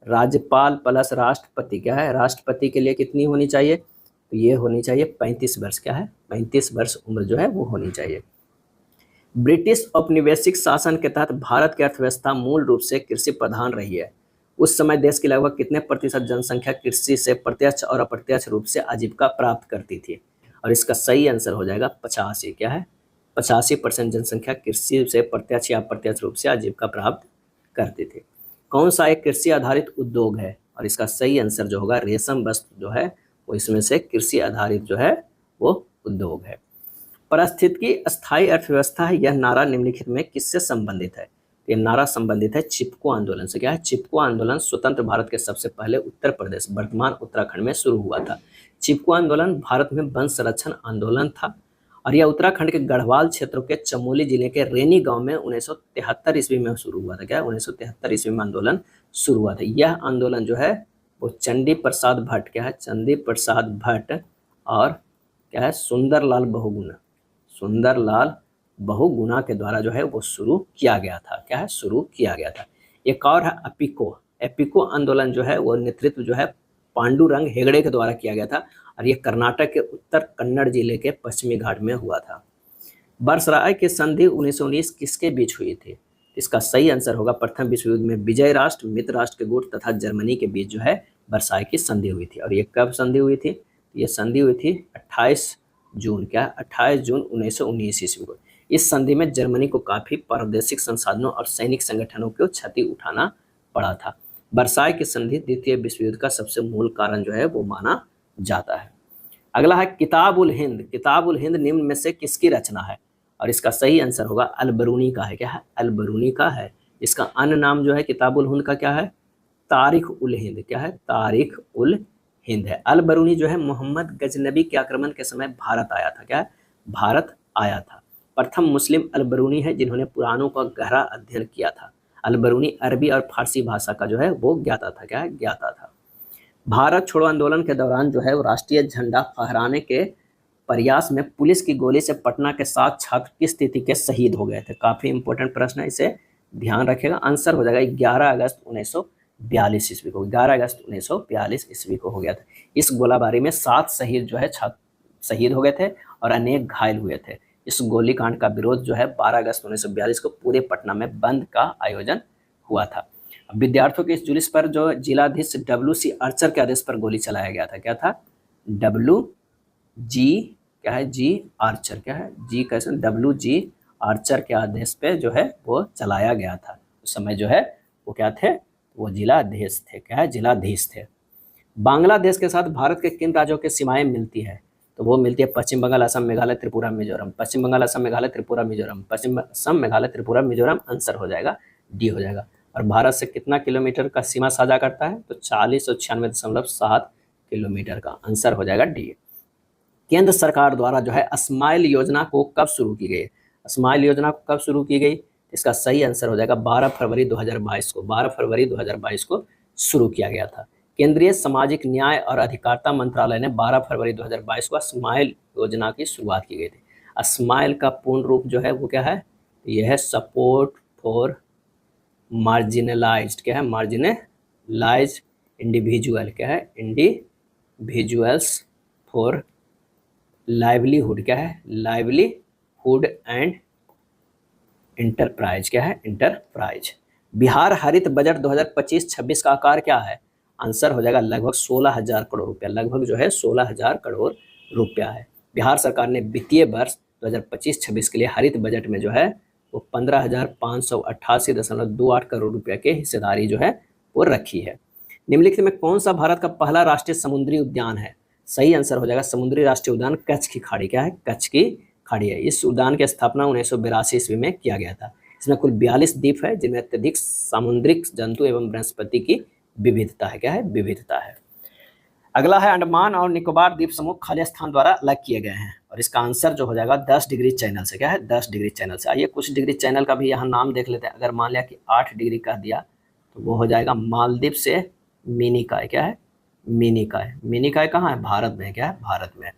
राज्यपाल प्लस राष्ट्रपति क्या है? राष्ट्रपति के लिए कितनी होनी चाहिए? तो ये होनी चाहिए 35 वर्ष। क्या है? 35 वर्ष उम्र जो है वो होनी चाहिए। ब्रिटिश औपनिवेशिक शासन के तहत भारत की अर्थव्यवस्था मूल रूप से कृषि प्रधान रही है। उस समय देश की लगभग कितने प्रतिशत जनसंख्या कृषि से प्रत्यक्ष और अप्रत्यक्ष रूप से आजीविका प्राप्त करती थी? और इसका सही आंसर हो जाएगा 85। क्या है? 85% जनसंख्या कृषि से प्रत्यक्ष या अप्रत्यक्ष रूप से आजीविका प्राप्त करती थी। कौन सा एक कृषि आधारित उद्योग है? और इसका सही आंसर जो होगा रेशम वस्त्र जो है वो इसमें से कृषि आधारित जो है वो उद्योग है। पारिस्थितिकी स्थायी अर्थव्यवस्था है। यह नारा निम्नलिखित में किससे संबंधित है? ये नारा संबंधित है चिपको आंदोलन से। क्या है? चिपको आंदोलन स्वतंत्र भारत के सबसे पहले उत्तर प्रदेश वर्तमान उत्तराखंड में शुरू हुआ था। चिपको आंदोलन भारत में वन संरक्षण आंदोलन था और यह उत्तराखंड के गढ़वाल क्षेत्रों के चमोली जिले के रेनी गांव में 1973 ईस्वी में शुरू हुआ था। क्या? 1973 ईस्वी में आंदोलन शुरू हुआ था। यह आंदोलन जो है वो चंडी प्रसाद भट्ट, क्या है, चंडी प्रसाद भट्ट और क्या है, सुंदरलाल बहुगुणा के द्वारा जो है वो शुरू किया गया था। क्या है? शुरू किया गया था। एक और है एपिको आंदोलन जो है वो नेतृत्व जो है पांडुरंग हेगड़े के द्वारा किया गया था और ये कर्नाटक के उत्तर कन्नड़ जिले के पश्चिमी घाट में हुआ था। बर्सराय की संधि 1919 किसके बीच हुई थी? इसका सही आंसर होगा प्रथम विश्व युद्ध में विजय राष्ट्र, मित्र राष्ट्र के गुट तथा जर्मनी के बीच जो है बर्साय की संधि हुई थी। और ये कब संधि हुई थी? ये संधि हुई थी 28 जून 1919 ईस्वी को। इस संधि में जर्मनी को काफी प्रादेशिक संसाधनों और सैनिक संगठनों को क्षति उठाना पड़ा था। बर्साय की संधि द्वितीय विश्व युद्ध का सबसे मूल कारण जो है वो माना जाता है। अगला है किताबुल हिंद निम्न में से किसकी रचना है? और इसका सही आंसर होगा अल-बरूनी का है। क्या है? अल-बरूनी का है। इसका अन्य नाम जो है किताबुल हिंद का क्या है? तारीख उल हिंद। क्या है? तारीख उल हिंद है। अल-बरूनी जो है मोहम्मद गजनबी के आक्रमण के समय भारत आया था। क्या है? भारत आया था। प्रथम मुस्लिम अल-बरूनी है जिन्होंने पुराणों का गहरा अध्ययन किया था। अल-बरूनी अरबी और फारसी भाषा का जो है वो ज्ञाता था। क्या है? ज्ञाता था। भारत छोड़ो आंदोलन के दौरान जो है वो राष्ट्रीय झंडा फहराने के प्रयास में पुलिस की गोली से पटना के 7 छात्र किस स्थिति के शहीद हो गए थे? काफी इंपॉर्टेंट प्रश्न है, इसे ध्यान रखिएगा। आंसर हो जाएगा 11 अगस्त 1942 ईस्वी को। 11 अगस्त 1942 ईस्वी को हो गया था। इस गोलाबारी में 7 शहीद जो है शहीद हो गए थे और अनेक घायल हुए थे। इस गोलीकांड का विरोध जो है 12 अगस्त 1942 को पूरे पटना में बंद का आयोजन हुआ था। विद्यार्थियों के इस जुलूस पर जो जिलाधीश WC आर्चर के आदेश पर गोली चलाया गया था। क्या था? क्या है? G Archer. क्या है? जी कैसे? WG आर्चर के आदेश पे जो है वो चलाया गया था। उस समय जो है वो क्या थे? वो जिलाधीश थे। क्या है? जिलाधीश थे। बांग्लादेश के साथ भारत के किन राज्यों की सीमाएं मिलती है? तो वो मिलती है पश्चिम बंगाल, असम, मेघालय, त्रिपुरा, मिजोरम। पश्चिम बंगाल, असम, मेघालय, त्रिपुरा, मिजोरम। पश्चिम असम, मेघालय, त्रिपुरा, मिजोरम। आंसर हो जाएगा डी हो जाएगा। और भारत से कितना किलोमीटर का सीमा साझा करता है? तो 4096.7 किलोमीटर का। आंसर हो जाएगा डी। केंद्र सरकार द्वारा जो है स्माइल योजना को कब शुरू की गई? स्माइल योजना को कब शुरू की गई? इसका सही आंसर हो जाएगा 12 फरवरी 2022 को। 12 फरवरी 2022 को शुरू किया गया था। केंद्रीय सामाजिक न्याय और अधिकारिता मंत्रालय ने 12 फरवरी 2022 को स्माइल योजना की शुरुआत की गई थी। स्माइल का पूर्ण रूप जो है वो क्या है? यह है सपोर्ट फॉर मार्जिनलाइज्ड। क्या है? Marginalised individual. क्या है? Individuals for livelihood. क्या है? Livelihood and enterprise. क्या है? इंटरप्राइज। बिहार हरित बजट 2025-26 का आकार क्या है? आंसर हो जाएगा लगभग 16,000 करोड़ रुपया। लगभग जो है 16,000 करोड़ रुपया है। बिहार सरकार ने वित्तीय वर्ष 2025-26 के लिए हरित बजट में जो है वो 15,588.28 करोड़ रुपया के हिस्सेदारी जो है वो रखी है। निम्नलिखित में कौन सा भारत का पहला राष्ट्रीय समुद्री उद्यान है? सही आंसर हो जाएगा समुद्री राष्ट्रीय उद्यान कच्छ की खाड़ी। क्या है? कच्छ की खाड़ी है। इस उद्यान की स्थापना 1982 ईस्वी में किया गया था। इसमें कुल 42 द्वीप है जिनमें अत्यधिक सामुद्रिक जंतु एवं वनस्पति की विविधता है। क्या है? विविधता है। अगला है अंडमान और निकोबार द्वीप समूह खालिस्तान द्वारा अलग किए गए हैं और इसका आंसर जो हो जाएगा 10 डिग्री चैनल से। क्या है? 10 डिग्री चैनल से। आइए कुछ डिग्री चैनल का भी यहाँ नाम देख लेते हैं। अगर मान लिया कि 8 डिग्री का दिया तो वो हो जाएगा मालदीव से मिनिकॉय। क्या है? मिनिकॉय। मिनिकॉय कहाँ है? भारत में। क्या है? भारत में।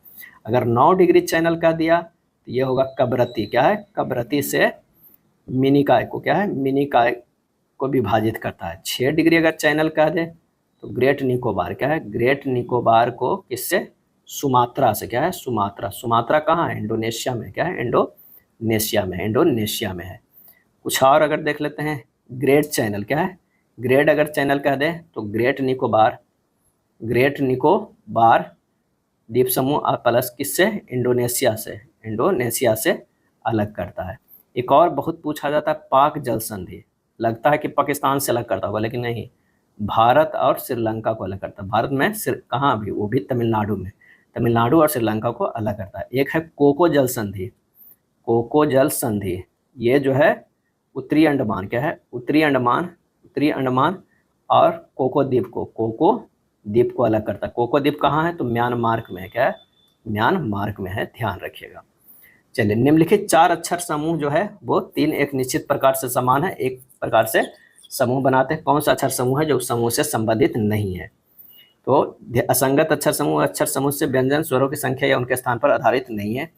अगर 9 डिग्री चैनल का दिया तो ये होगा कबरती। क्या है? कबरती से मिनिकॉय को क्या है? मिनिकॉय को विभाजित करता है। 6 डिग्री अगर चैनल कह दे तो ग्रेट निकोबार। क्या है? ग्रेट निकोबार को किससे? सुमात्रा से। क्या है? सुमात्रा। सुमात्रा कहाँ है? इंडोनेशिया में। क्या है? इंडोनेशिया में। इंडोनेशिया में है। कुछ और अगर देख लेते हैं ग्रेट चैनल। क्या है? ग्रेट अगर चैनल कह दे तो ग्रेट निकोबार द्वीप समूह प्लस किससे? इंडोनेशिया से। इंडोनेशिया से अलग करता है। एक और बहुत पूछा जाता है पाक जल संधि। लगता है कि पाकिस्तान से अलग करता होगा लेकिन नहीं, भारत और श्रीलंका को अलग करता है। भारत में कहाँ? भी वो भी तमिलनाडु में। तमिलनाडु और श्रीलंका को अलग करता है। एक है कोको जल संधि। कोको जल संधि ये जो है उत्तरी अंडमान क्या है, उत्तरी अंडमान और कोको द्वीप को अलग करता है। कोको द्वीप कहाँ है, तो म्यांमार में है, क्या है, म्यांमार में है, ध्यान रखिएगा। चलिए, निम्नलिखित 4 अक्षर समूह जो है वो 3 एक निश्चित प्रकार से समान है, एक प्रकार से समूह बनाते हैं। कौन सा अक्षर समूह है जो समूह से संबंधित नहीं है, तो असंगत अक्षर समूह से व्यंजन स्वरों की संख्या या उनके स्थान पर आधारित नहीं है।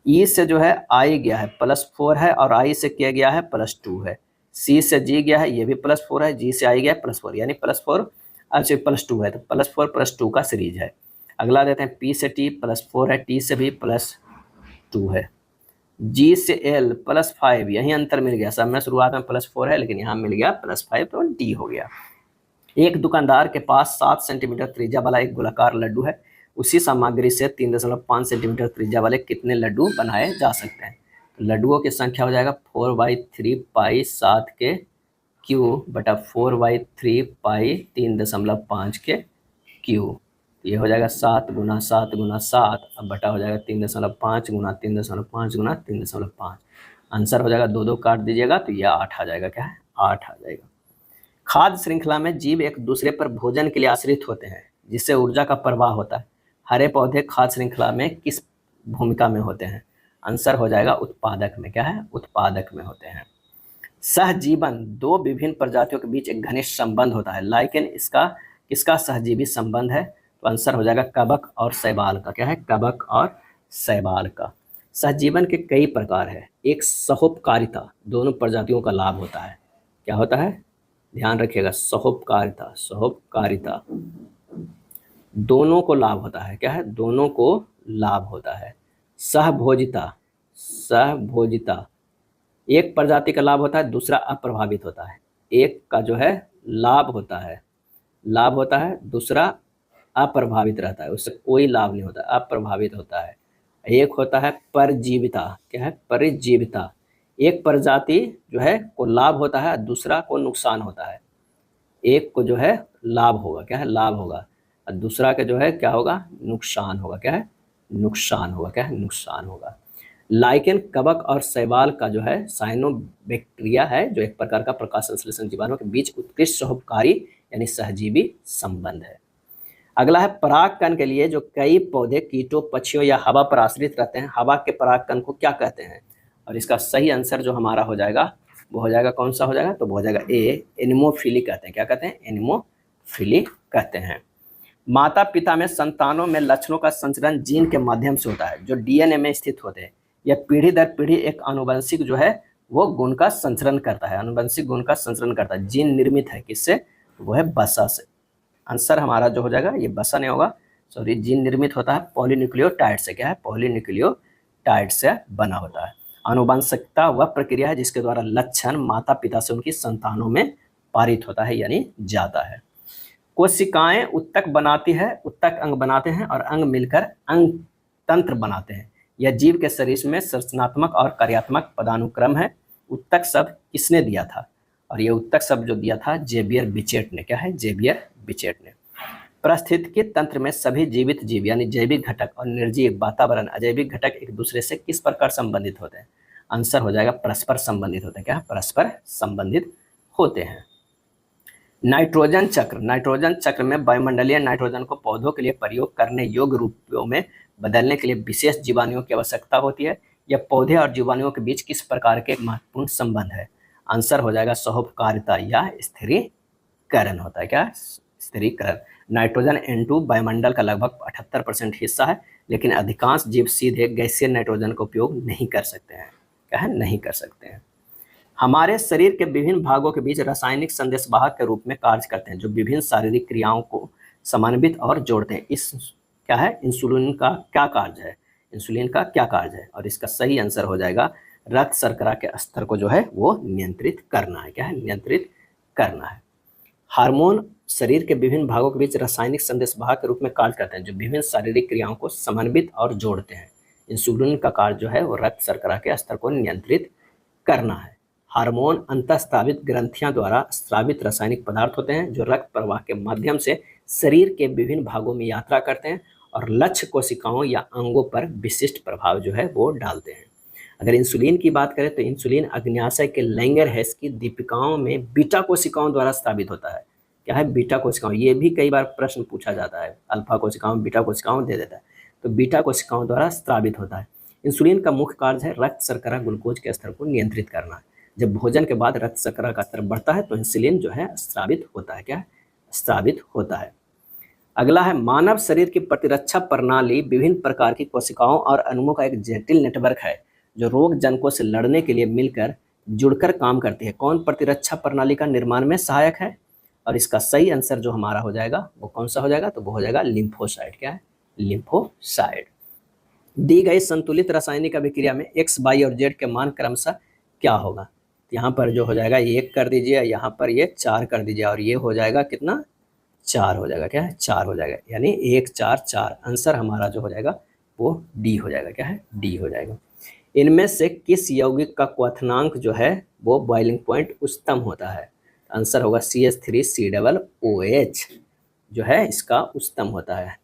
ई से जो है आई गया है +4 है, और आई से किया गया है +2 है। सी से जी गया है, ये भी +4 है, जी से आई गया है +4, यानी +4 अच्छा +2 है, तो +4 +2 का सीरीज है। अगला देते हैं पी से टी +4 है, टी से भी +2 है, जी से एल +5, यही अंतर मिल गया, सब में शुरुआत में +4 है लेकिन यहाँ मिल गया +5, तो डी हो गया। एक दुकानदार के पास 7 सेंटीमीटर त्रिज्या वाला एक गोलाकार लड्डू है, उसी सामग्री से 3.5 सेंटीमीटर त्रिज्या वाले कितने लड्डू बनाए जा सकते हैं। तो लड्डुओं की संख्या हो जाएगा 4/3 पाई 7 के क्यू बटा 4/3 पाई 3.5 के क्यू। ये हो जाएगा 7 × 7 × 7, अब बटा हो जाएगा 3.5 × 3.5 × 3.5। आंसर हो जाएगा 2 काट दीजिएगा तो यह 8 आ जाएगा, क्या है, 8 आ जाएगा। खाद्य श्रृंखला में जीव एक दूसरे पर भोजन के लिए आश्रित होते हैं, जिससे ऊर्जा का प्रवाह होता है। हरे पौधे खाद्य श्रृंखला में किस भूमिका में होते हैं। आंसर हो जाएगा उत्पादक में, क्या है, उत्पादक में होते हैं। सहजीवन 2 विभिन्न प्रजातियों के बीच एक घनिष्ठ संबंध होता है, लेकिन इसका किसका सहजीवी संबंध है, तो आंसर हो जाएगा कवक और शैवाल का, क्या है, कवक और शैवाल का। सहजीवन के कई प्रकार है। एक सहोपकारिता, दोनों प्रजातियों का लाभ होता है, क्या होता है, ध्यान रखिएगा, सहोपकारिता दोनों को लाभ होता है, क्या है, दोनों को लाभ होता है। सहभोजिता एक प्रजाति का लाभ होता है, दूसरा अप्रभावित होता है। एक का जो है लाभ होता है, दूसरा अप्रभावित रहता है, उससे कोई लाभ नहीं होता, अप्रभावित होता है। एक होता है परजीविता, क्या है, परिजीविता, एक प्रजाति जो है को लाभ होता है, दूसरा को नुकसान होता है। एक को जो है लाभ होगा, क्या है, लाभ होगा, और दूसरा का जो है क्या होगा, नुकसान होगा, क्या है, नुकसान होगा, क्या है, नुकसान होगा। लाइकेन, कवक और शैवाल का जो है साइनोबैक्टीरिया है, जो एक प्रकार का प्रकाश संश्लेषण जीवाणु के बीच उत्कृष्ट सहोपकारी यानी सहजीवी संबंध है। अगला है परागकण के लिए जो कई पौधे कीटों, पक्षियों या हवा पर आश्रित रहते हैं, हवा के परागकण को क्या कहते हैं। और इसका सही आंसर जो हमारा हो जाएगा वो हो जाएगा, कौन सा हो जाएगा, तो वो हो जाएगा ए, एनिमोफिली कहते हैं, क्या कहते हैं, एनिमोफिली कहते हैं। माता पिता में संतानों में लक्षणों का संचरण जीन के माध्यम से होता है, जो डीएनए में स्थित होते हैं। यह पीढ़ी दर पीढ़ी एक आनुवंशिक जो है वो गुण का संचरण करता है, आनुवंशिक गुण का संचरण करता है। जीन निर्मित है किससे, वो है वसा से। आंसर हमारा जो हो जाएगा ये वसा नहीं होगा, सॉरी, जीन निर्मित होता है पॉलीन्यूक्लियोटाइड से, क्या है, पॉलीन्यूक्लियोटाइड से बना होता है। आनुवंशिकता वह प्रक्रिया है जिसके द्वारा लक्षण माता पिता से उनकी संतानों में पारित होता है यानी जाता है। कोशिकाएं उत्तक बनाती है, उत्तक अंग बनाते हैं और अंग मिलकर अंग तंत्र बनाते हैं। यह जीव के शरीर में संरचनात्मक और कार्यात्मक पदानुक्रम है। उत्तक शब्द किसने दिया था, और ये उत्तक शब्द जो दिया था जेवियर बिचेट ने, क्या है, जेवियर बिचेट ने। पारिस्थितिकी तंत्र में सभी जीवित जीव यानी जैविक घटक और निर्जीव वातावरण अजैविक घटक एक दूसरे से किस प्रकार संबंधित होते हैं। आंसर हो जाएगा परस्पर संबंधित होते हैं, क्या, परस्पर संबंधित होते हैं। नाइट्रोजन चक्र में वायुमंडलीय नाइट्रोजन को पौधों के लिए प्रयोग करने योग्य रूपों में बदलने के लिए विशेष जीवाणुओं की आवश्यकता होती है। यह पौधे और जीवाणुओं के बीच किस प्रकार के महत्वपूर्ण संबंध है। आंसर हो जाएगा सहोपकारिता या स्थिरीकरण होता है, क्या, स्थिरीकरण। नाइट्रोजन N2 वायुमंडल का लगभग 78% हिस्सा है, लेकिन अधिकांश जीव सीधे गैसीय नाइट्रोजन का उपयोग नहीं कर सकते हैं, क्या है, नहीं कर सकते हैं। हमारे शरीर के विभिन्न भागों के बीच रासायनिक संदेशवाहक के रूप में कार्य करते हैं, जो विभिन्न शारीरिक क्रियाओं को समन्वित और जोड़ते हैं। इस क्या है, इंसुलिन का क्या कार्य है, इंसुलिन का क्या कार्य है, और इसका सही आंसर हो जाएगा रक्त शर्करा के स्तर को जो है वो नियंत्रित करना है, क्या है, नियंत्रित करना है। हार्मोन शरीर के विभिन्न भागों के बीच रासायनिक संदेशवाहक के रूप में कार्य करते हैं, जो विभिन्न शारीरिक क्रियाओं को समन्वित और जोड़ते हैं। इंसुलिन का कार्य जो है वो रक्त शर्करा के स्तर को नियंत्रित करना है। हार्मोन अंतःस्रावित ग्रंथियां द्वारा स्रावित रासायनिक पदार्थ होते हैं, जो रक्त प्रवाह के माध्यम से शरीर के विभिन्न भागों में यात्रा करते हैं और लक्ष्य कोशिकाओं या अंगों पर विशिष्ट प्रभाव जो है वो डालते हैं। अगर इंसुलिन की बात करें तो इंसुलिन अग्न्याशय के लैंगरहैंस की दीपिकाओं में बीटा कोशिकाओं द्वारा स्रावित होता है। क्या है? बीटा कोशिकाओं। ये भी कई बार प्रश्न पूछा जाता है, अल्फा कोशिकाओं बीटा कोशिकाओं दे देता है, तो बीटा कोशिकाओं द्वारा स्रावित होता है। इंसुलिन का मुख्य कार्य है रक्त शर्करा ग्लूकोज के स्तर को नियंत्रित करना। जब भोजन के बाद रक्त शर्करा का स्तर बढ़ता है तो इंसुलिन जो है स्रावित होता है। क्या है? स्रावित होता है। अगला है मानव शरीर की प्रतिरक्षा प्रणाली विभिन्न प्रकार की कोशिकाओं और अणुओं का एक जटिल नेटवर्क है जो रोग जनकों से लड़ने के लिए मिलकर जुड़कर काम करती है। कौन प्रतिरक्षा प्रणाली का निर्माण में सहायक है? और इसका सही आंसर जो हमारा हो जाएगा वो कौन सा हो जाएगा? तो वो हो जाएगा लिम्फोसाइट। क्या है? लिम्फोसाइट। दी गई संतुलित रासायनिक अभिक्रिया में एक्स, वाई और जेड के मान क्रमशः क्या होगा? यहाँ पर जो हो जाएगा 1 कर दीजिए, यहाँ पर ये 4 कर दीजिए और ये हो जाएगा कितना? 4 हो जाएगा। क्या है? 4 हो जाएगा, यानी 1 4 4। आंसर हमारा जो हो जाएगा वो डी हो जाएगा। क्या है? डी हो जाएगा। इनमें से किस यौगिक का क्वथनांक जो है वो बॉइलिंग पॉइंट उच्चतम होता है? आंसर होगा CH3COOH जो है इसका उच्चतम होता है।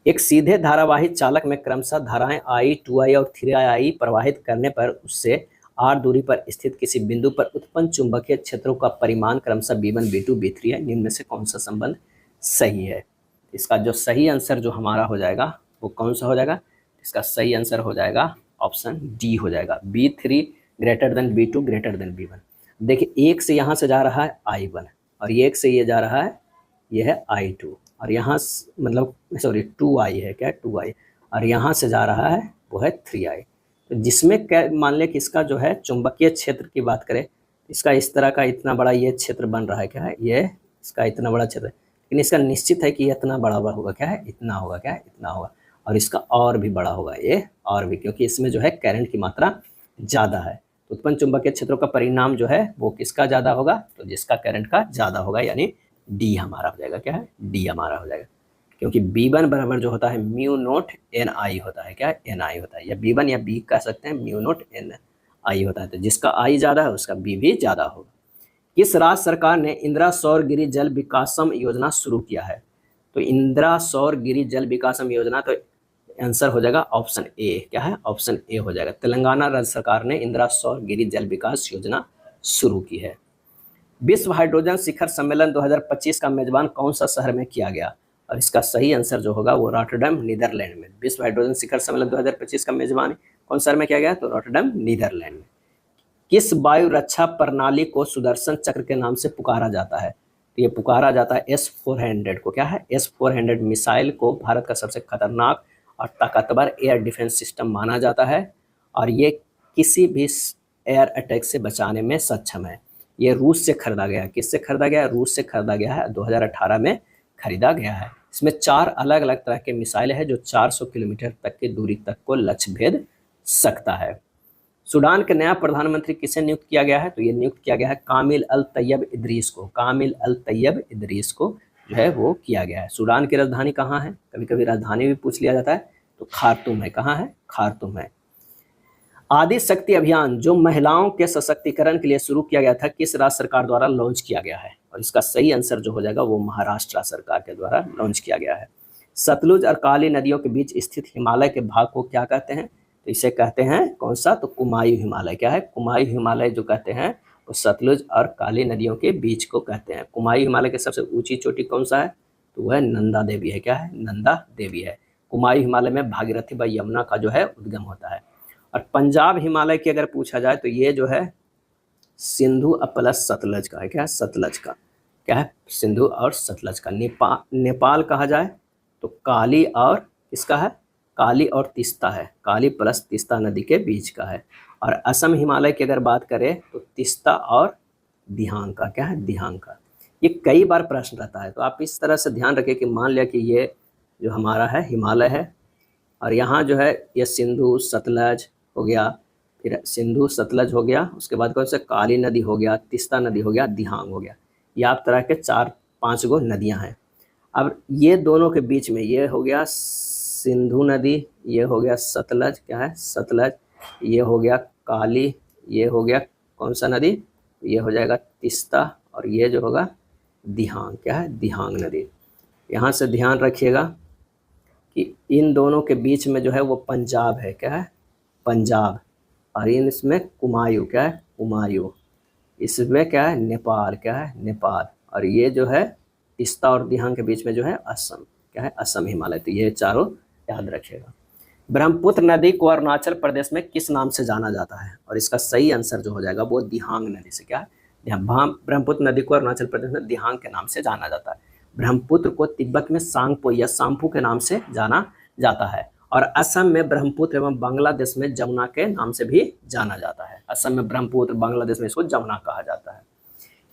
एक सीधे धारावाही चालक में क्रमशः धाराएं I, 2I और 3I प्रवाहित करने पर उससे r दूरी पर स्थित किसी बिंदु पर उत्पन्न चुंबकीय क्षेत्रों का परिमाण क्रमशः V1, V2, V3 है। निम्न में से कौन सा संबंध सही है? इसका जो सही आंसर जो हमारा हो जाएगा वो कौन सा हो जाएगा? इसका सही आंसर हो जाएगा ऑप्शन डी हो जाएगा, V3 greater than V2 greater than V1। देखिए 1 से यहाँ से जा रहा है I1 और 1 से ये जा रहा है, ये है I2 और यहाँ मतलब सॉरी 2I है। क्या? 2I और यहाँ से जा रहा है वो है 3I। तो जिसमें क्या मान लें कि इसका जो है चुंबकीय क्षेत्र की बात करें, इसका इस तरह का इतना बड़ा ये क्षेत्र बन रहा है। क्या है? ये इसका इतना बड़ा क्षेत्र, लेकिन इसका निश्चित है कि ये इतना बड़ा होगा। क्या है? इतना होगा। क्या है? इतना होगा और इसका और भी बड़ा होगा ये, और भी, क्योंकि इसमें जो है करंट की मात्रा ज़्यादा है। तो उत्पन्न चुंबकीय क्षेत्रों का परिणाम जो है वो किसका ज़्यादा होगा? तो जिसका करंट का ज़्यादा होगा, यानी डी हमारा हो जाएगा। क्या है? डी हमारा हो जाएगा, क्योंकि B1 बराबर जो होता है म्यू नोट NI होता है। क्या है? NI होता है, या B1 या B कह सकते हैं, म्यू नोट NI होता है। तो जिसका I ज़्यादा है उसका B भी ज़्यादा होगा। किस राज्य सरकार ने इंदिरा सौर गिरि जल विकासम योजना शुरू किया है? तो इंदिरा सौर गिरि जल विकासम योजना, तो आंसर हो जाएगा ऑप्शन ए। क्या है? ऑप्शन ए हो जाएगा। तेलंगाना राज्य सरकार ने इंदिरा सौर गिरि जल विकास योजना शुरू की है। विश्व हाइड्रोजन शिखर सम्मेलन 2025 का मेजबान कौन सा शहर में किया गया? और इसका सही आंसर जो होगा वो रॉटरडैम नीदरलैंड में। विश्व हाइड्रोजन शिखर सम्मेलन 2025 का मेजबान कौन शहर में किया गया? तो रॉटरडैम नीदरलैंड में। किस वायु रक्षा प्रणाली को सुदर्शन चक्र के नाम से पुकारा जाता है? तो ये पुकारा जाता है S-400 को। क्या है? S-400 मिसाइल को भारत का सबसे खतरनाक और ताकतवर एयर डिफेंस सिस्टम माना जाता है और ये किसी भी एयर अटैक से बचाने में सक्षम है। ये रूस से खरीदा गया है। किससे खरीदा गया है? रूस से खरीदा गया है, 2018 में खरीदा गया है। इसमें 4 अलग अलग तरह के मिसाइल है जो 400 किलोमीटर तक की दूरी तक को लक्ष्य भेद सकता है। सूडान के नया प्रधानमंत्री किसे नियुक्त किया गया है? तो ये नियुक्त किया गया है कामिल अल तैयब इदरीस को। कामिल अल तैयब इदरीस को जो है वो किया गया है। सूडान की राजधानी कहाँ है? कभी कभी राजधानी भी पूछ लिया जाता है, तो खार्तूम है। कहाँ है? खार्तूम है। आदि शक्ति अभियान जो महिलाओं के सशक्तिकरण के लिए शुरू किया गया था, किस राज्य सरकार द्वारा लॉन्च किया गया है? और इसका सही आंसर जो हो जाएगा वो महाराष्ट्र सरकार के द्वारा लॉन्च किया गया है। सतलुज और काली नदियों के बीच स्थित हिमालय के भाग को क्या कहते हैं? तो इसे कहते हैं कौन सा? तो कुमायूं हिमालय। क्या है? कुमायूं हिमालय जो कहते हैं वो सतलुज और काली नदियों के बीच को कहते हैं। कुमायूं हिमालय की सबसे ऊंची चोटी कौन सा है? तो वह नंदा देवी है। क्या है? नंदा देवी है। कुमायूं हिमालय में भागीरथी व यमुना का जो है उद्गम होता है। और पंजाब हिमालय की अगर पूछा जाए तो ये जो है सिंधु प्लस सतलज का है। क्या है? सतलज का। क्या है? सिंधु और सतलज का। नेपाल कहा जाए तो काली और किसका है? काली और तीस्ता है। काली प्लस तीस्ता नदी के बीच का है। और असम हिमालय की अगर बात करें तो तीस्ता और दिहांग का। क्या है? दिहांग का। ये कई बार प्रश्न रहता है, तो आप इस तरह से ध्यान रखें कि मान लिया कि ये जो हमारा है हिमालय है और यहाँ जो है ये सिंधु सतलज हो गया, फिर सिंधु सतलज हो गया, उसके बाद कौन सा? काली नदी हो गया, तीस्ता नदी हो गया, दिहांग हो गया। ये आप तरह के 4-5 गो नदियाँ हैं। अब ये दोनों के बीच में ये हो गया सिंधु नदी, ये हो गया सतलज। क्या है? सतलज। ये हो गया काली, ये हो गया कौन सा नदी? ये हो जाएगा तीस्ता और ये जो होगा दिहांग। क्या है? दिहांग नदी। यहाँ से ध्यान रखिएगा कि इन दोनों के बीच में जो है वो पंजाब है। क्या है? पंजाब। और इसमें कुमायूं, क्या है कुमायूं, इसमें क्या है नेपाल, क्या है नेपाल, और ये जो है तीस्ता और दिहांग के बीच में जो है असम, क्या है असम हिमालय। तो ये चारों याद रखिएगा। ब्रह्मपुत्र नदी को अरुणाचल प्रदेश में किस नाम से जाना जाता है? और इसका सही आंसर जो हो जाएगा वो दिहांग नदी से, क्या है ब्रह्मपुत्र नदी को अरुणाचल प्रदेश में दिहांग के नाम से जाना जाता है। ब्रह्मपुत्र को तिब्बत में सांगपो या सांपू के नाम से जाना जाता है, और असम में ब्रह्मपुत्र एवं बांग्लादेश में जमुना के नाम से भी जाना जाता है। असम में ब्रह्मपुत्र, बांग्लादेश में इसको जमुना कहा जाता है।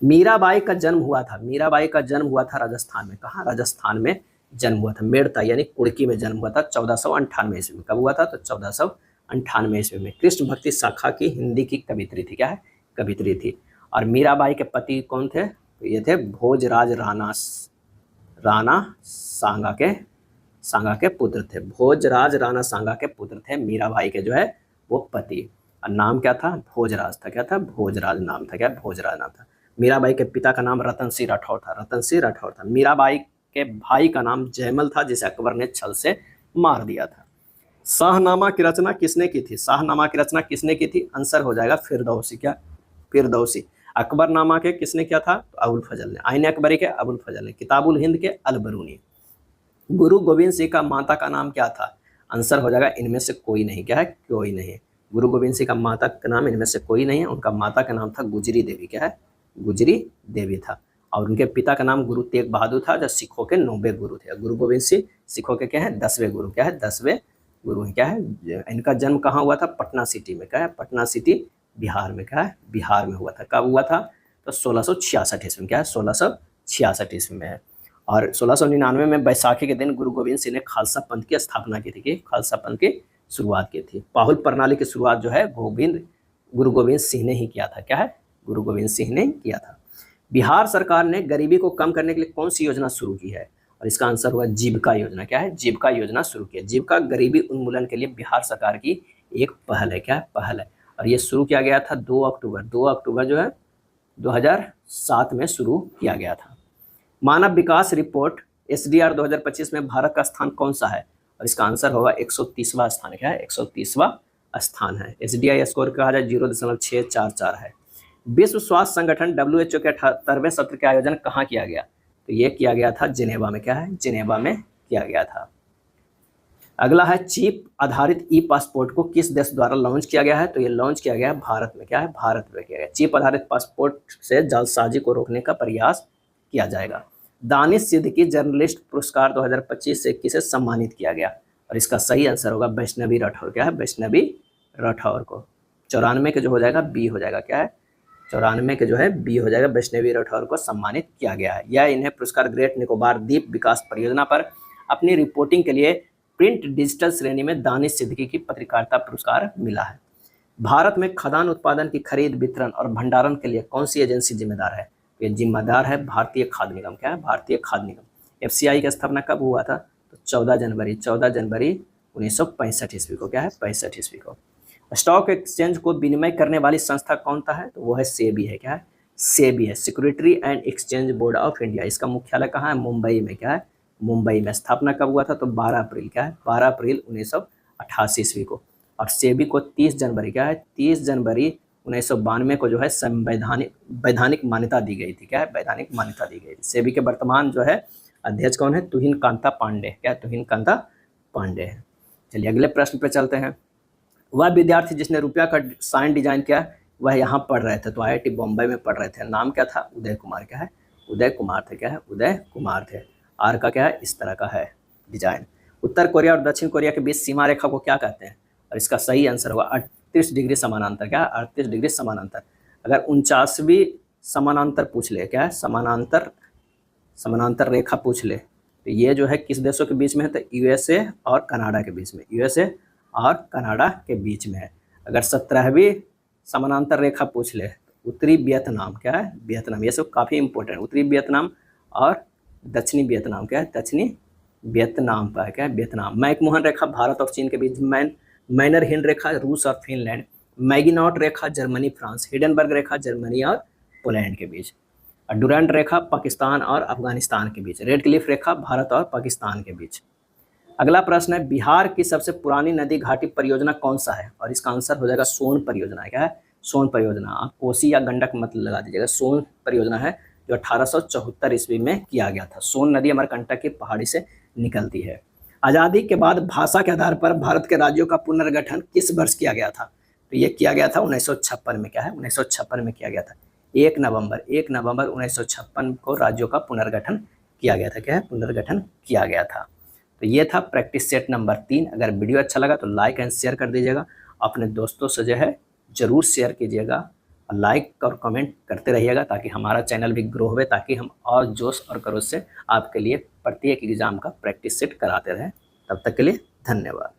मीराबाई का जन्म हुआ था, मीराबाई का जन्म हुआ था राजस्थान में, कहाँ राजस्थान में जन्म हुआ था, मेड़ता यानी कुड़की में जन्म हुआ था 1498 ईस्वी में। कब हुआ था? तो 1498 ईस्वी में। कृष्ण भक्ति शाखा की हिंदी की कवित्री थी, क्या है कवित्री थी। और मीराबाई के पति कौन थे? तो ये थे भोजराज राणा सांगा के पुत्र थे। भोजराज राणा सांगा के पुत्र थे मीराबाई के जो है वो पति। और नाम क्या था? भोजराज था, क्या था भोजराज नाम था, क्या भोजराज नाम था। मीराबाई के पिता का नाम रतन सिंह राठौर था, रतन सिंह राठौर था। मीराबाई के भाई का नाम जयमल था, जिसे अकबर ने छल से मार दिया था। शाहनामा की रचना किसने की थी? शाहनामा की रचना किसने की थी? आंसर हो जाएगा फिरदौसी, क्या फिरदौसी। अकबरनामा के किसने किया था? तो अबुल फजल ने। आईने अकबरी के अबुल फजल ने। किताबुल हिंद के अलबरूनी। गुरु गोविंद सिंह का माता का नाम क्या था? आंसर हो जाएगा इनमें से कोई नहीं, क्या है कोई नहीं। गुरु गोविंद सिंह का माता का नाम इनमें से कोई नहीं है। उनका माता का नाम था गुजरी देवी, क्या है गुजरी देवी था। और उनके पिता का नाम गुरु तेग बहादुर था, जो सिखों के 9वें गुरु थे। गुरु गोविंद सिंह सिखों के क्या है 10वें गुरु, क्या है 10वें गुरु है, क्या है। इनका जन्म कहाँ हुआ था? पटना सिटी में, क्या है पटना सिटी बिहार में, क्या है बिहार में हुआ था। कब हुआ था? तो 1666 ईस्वी में, क्या है 1666 ईस्वी में है। और 1699 में बैसाखी के दिन गुरु गोविंद सिंह ने खालसा पंथ की स्थापना की थी, कि खालसा पंथ की शुरुआत की थी। पाहुल प्रणाली की शुरुआत जो है गुरु गोविंद सिंह ने ही किया था, क्या है गुरु गोविंद सिंह ने किया था। बिहार सरकार ने गरीबी को कम करने के लिए कौन सी योजना शुरू की है? और इसका आंसर होगा जीविका योजना, क्या है जीविका योजना शुरू की है। जीविका गरीबी उन्मूलन के लिए बिहार सरकार की एक पहल है, क्या है पहल है। और ये शुरू किया गया था 2 अक्टूबर जो है 2007 में शुरू किया गया था। मानव विकास रिपोर्ट SDR 2025 में भारत का स्थान कौन सा है? और इसका आंसर होगा 130वां स्थान, क्या है 130वां स्थान है। SDI स्कोर कहा जाए 0.644 है। विश्व स्वास्थ्य संगठन WHO के 78वें सत्र का आयोजन कहाँ किया गया? तो ये किया गया था जिनेवा में, क्या है जिनेवा में किया गया था। अगला है चिप आधारित ई पासपोर्ट को किस देश द्वारा लॉन्च किया गया है? तो ये लॉन्च किया गया है भारत में, क्या है भारत में किया गया। चिप आधारित पासपोर्ट से जालसाजी को रोकने का प्रयास किया जाएगा। दानिश सिद्दीकी जर्नलिस्ट पुरस्कार 2025 से किसे सम्मानित किया गया? और इसका सही आंसर होगा वैष्णवी राठौर, क्या है वैष्णवी राठौर को। 94 के जो हो जाएगा बी हो जाएगा, क्या है 94 के जो है बी हो जाएगा। वैष्णवी राठौर को सम्मानित किया गया है। यह इन्हें पुरस्कार ग्रेट निकोबार द्वीप विकास परियोजना पर अपनी रिपोर्टिंग के लिए प्रिंट डिजिटल श्रेणी में दानिश सिद्दीकी की पत्रकारिता पुरस्कार मिला है। भारत में खदान उत्पादन की खरीद, वितरण और भंडारण के लिए कौन सी एजेंसी जिम्मेदार है? ये जिम्मेदार है भारतीय खाद्य निगम, क्या है भारतीय खाद्य निगम। FCI की स्थापना कब हुआ था? तो 14 जनवरी 1965 ईस्वी को, क्या है 65 ईस्वी को। स्टॉक एक्सचेंज को विनिमय करने वाली संस्था कौन सा है? तो वो है सेबी है, क्या है सेबी है, security and exchange board of India. इसका मुख्यालय कहाँ है? मुंबई में, क्या है मुंबई में। स्थापना कब हुआ था? तो 12 अप्रैल, क्या है 12 अप्रैल 1988 ईस्वी को। और सेबी को 30 जनवरी, क्या है 30 जनवरी 1992 को जो है वैधानिक मान्यता दी गई थी, क्या है वैधानिक मान्यता दी गई थी। सेबी के वर्तमान जो है अध्यक्ष कौन है? तुहिन कांता पांडे, क्या तुहिन कांता पांडे है। चलिए अगले प्रश्न पे चलते हैं। वह विद्यार्थी जिसने रुपया का साइन डिजाइन किया वह यहाँ पढ़ रहे थे, तो IIT बॉम्बे में पढ़ रहे थे। नाम क्या था? उदय कुमार, क्या है उदय कुमार थे, क्या है उदय कुमार थे। आर का क्या है इस तरह का है डिजाइन। उत्तर कोरिया और दक्षिण कोरिया के बीच सीमा रेखा को क्या कहते हैं? और इसका सही आंसर होगा 38 डिग्री समानांतर, क्या 38 डिग्री समानांतर। अगर 49वीं समानांतर पूछ ले, क्या है समानांतर रेखा पूछ ले, तो ये जो है किस देशों के बीच में है? तो USA और कनाडा के बीच में, USA और कनाडा के बीच में है। अगर 17वीं समानांतर रेखा पूछ ले तो उत्तरी वियतनाम, क्या है वियतनाम, ये सब काफ़ी इंपॉर्टेंट है। उत्तरी वियतनाम और दक्षिणी वियतनाम, क्या है दक्षिणी वियतनाम का है, क्या है वियतनाम। मैकमोहन रेखा भारत और चीन के बीच, मैनर हिंड रेखा रूस और फिनलैंड, मैगिनॉट रेखा जर्मनी फ्रांस, हिडनबर्ग रेखा जर्मनी और पोलैंड के बीच, और डुरंट रेखा पाकिस्तान और अफगानिस्तान के बीच, रेड क्लिफ रेखा भारत और पाकिस्तान के बीच। अगला प्रश्न है, बिहार की सबसे पुरानी नदी घाटी परियोजना कौन सा है? और इसका आंसर हो जाएगा सोन परियोजना। क्या है? सोन परियोजना। आप कोसी या गंडक मत लगा दीजिएगा, सोन परियोजना है जो 1874 ईस्वी में किया गया था। सोन नदी अमरकंटक की पहाड़ी से निकलती है। आज़ादी के बाद भाषा के आधार पर भारत के राज्यों का पुनर्गठन किस वर्ष किया गया था? तो ये किया गया था 1956 में। क्या है? 1956 में किया गया था। 1 नवंबर 1956 को राज्यों का पुनर्गठन किया गया था। क्या है? पुनर्गठन किया गया था। तो ये था प्रैक्टिस सेट नंबर 3। अगर वीडियो अच्छा लगा तो लाइक एंड शेयर कर दीजिएगा। अपने दोस्तों से जो है जरूर शेयर कीजिएगा और लाइक और कमेंट करते रहिएगा ताकि हमारा चैनल भी ग्रो हो, ताकि हम और जोश और खरोश से आपके लिए प्रत्येक एग्जाम का प्रैक्टिस सेट कराते रहें। तब तक के लिए धन्यवाद।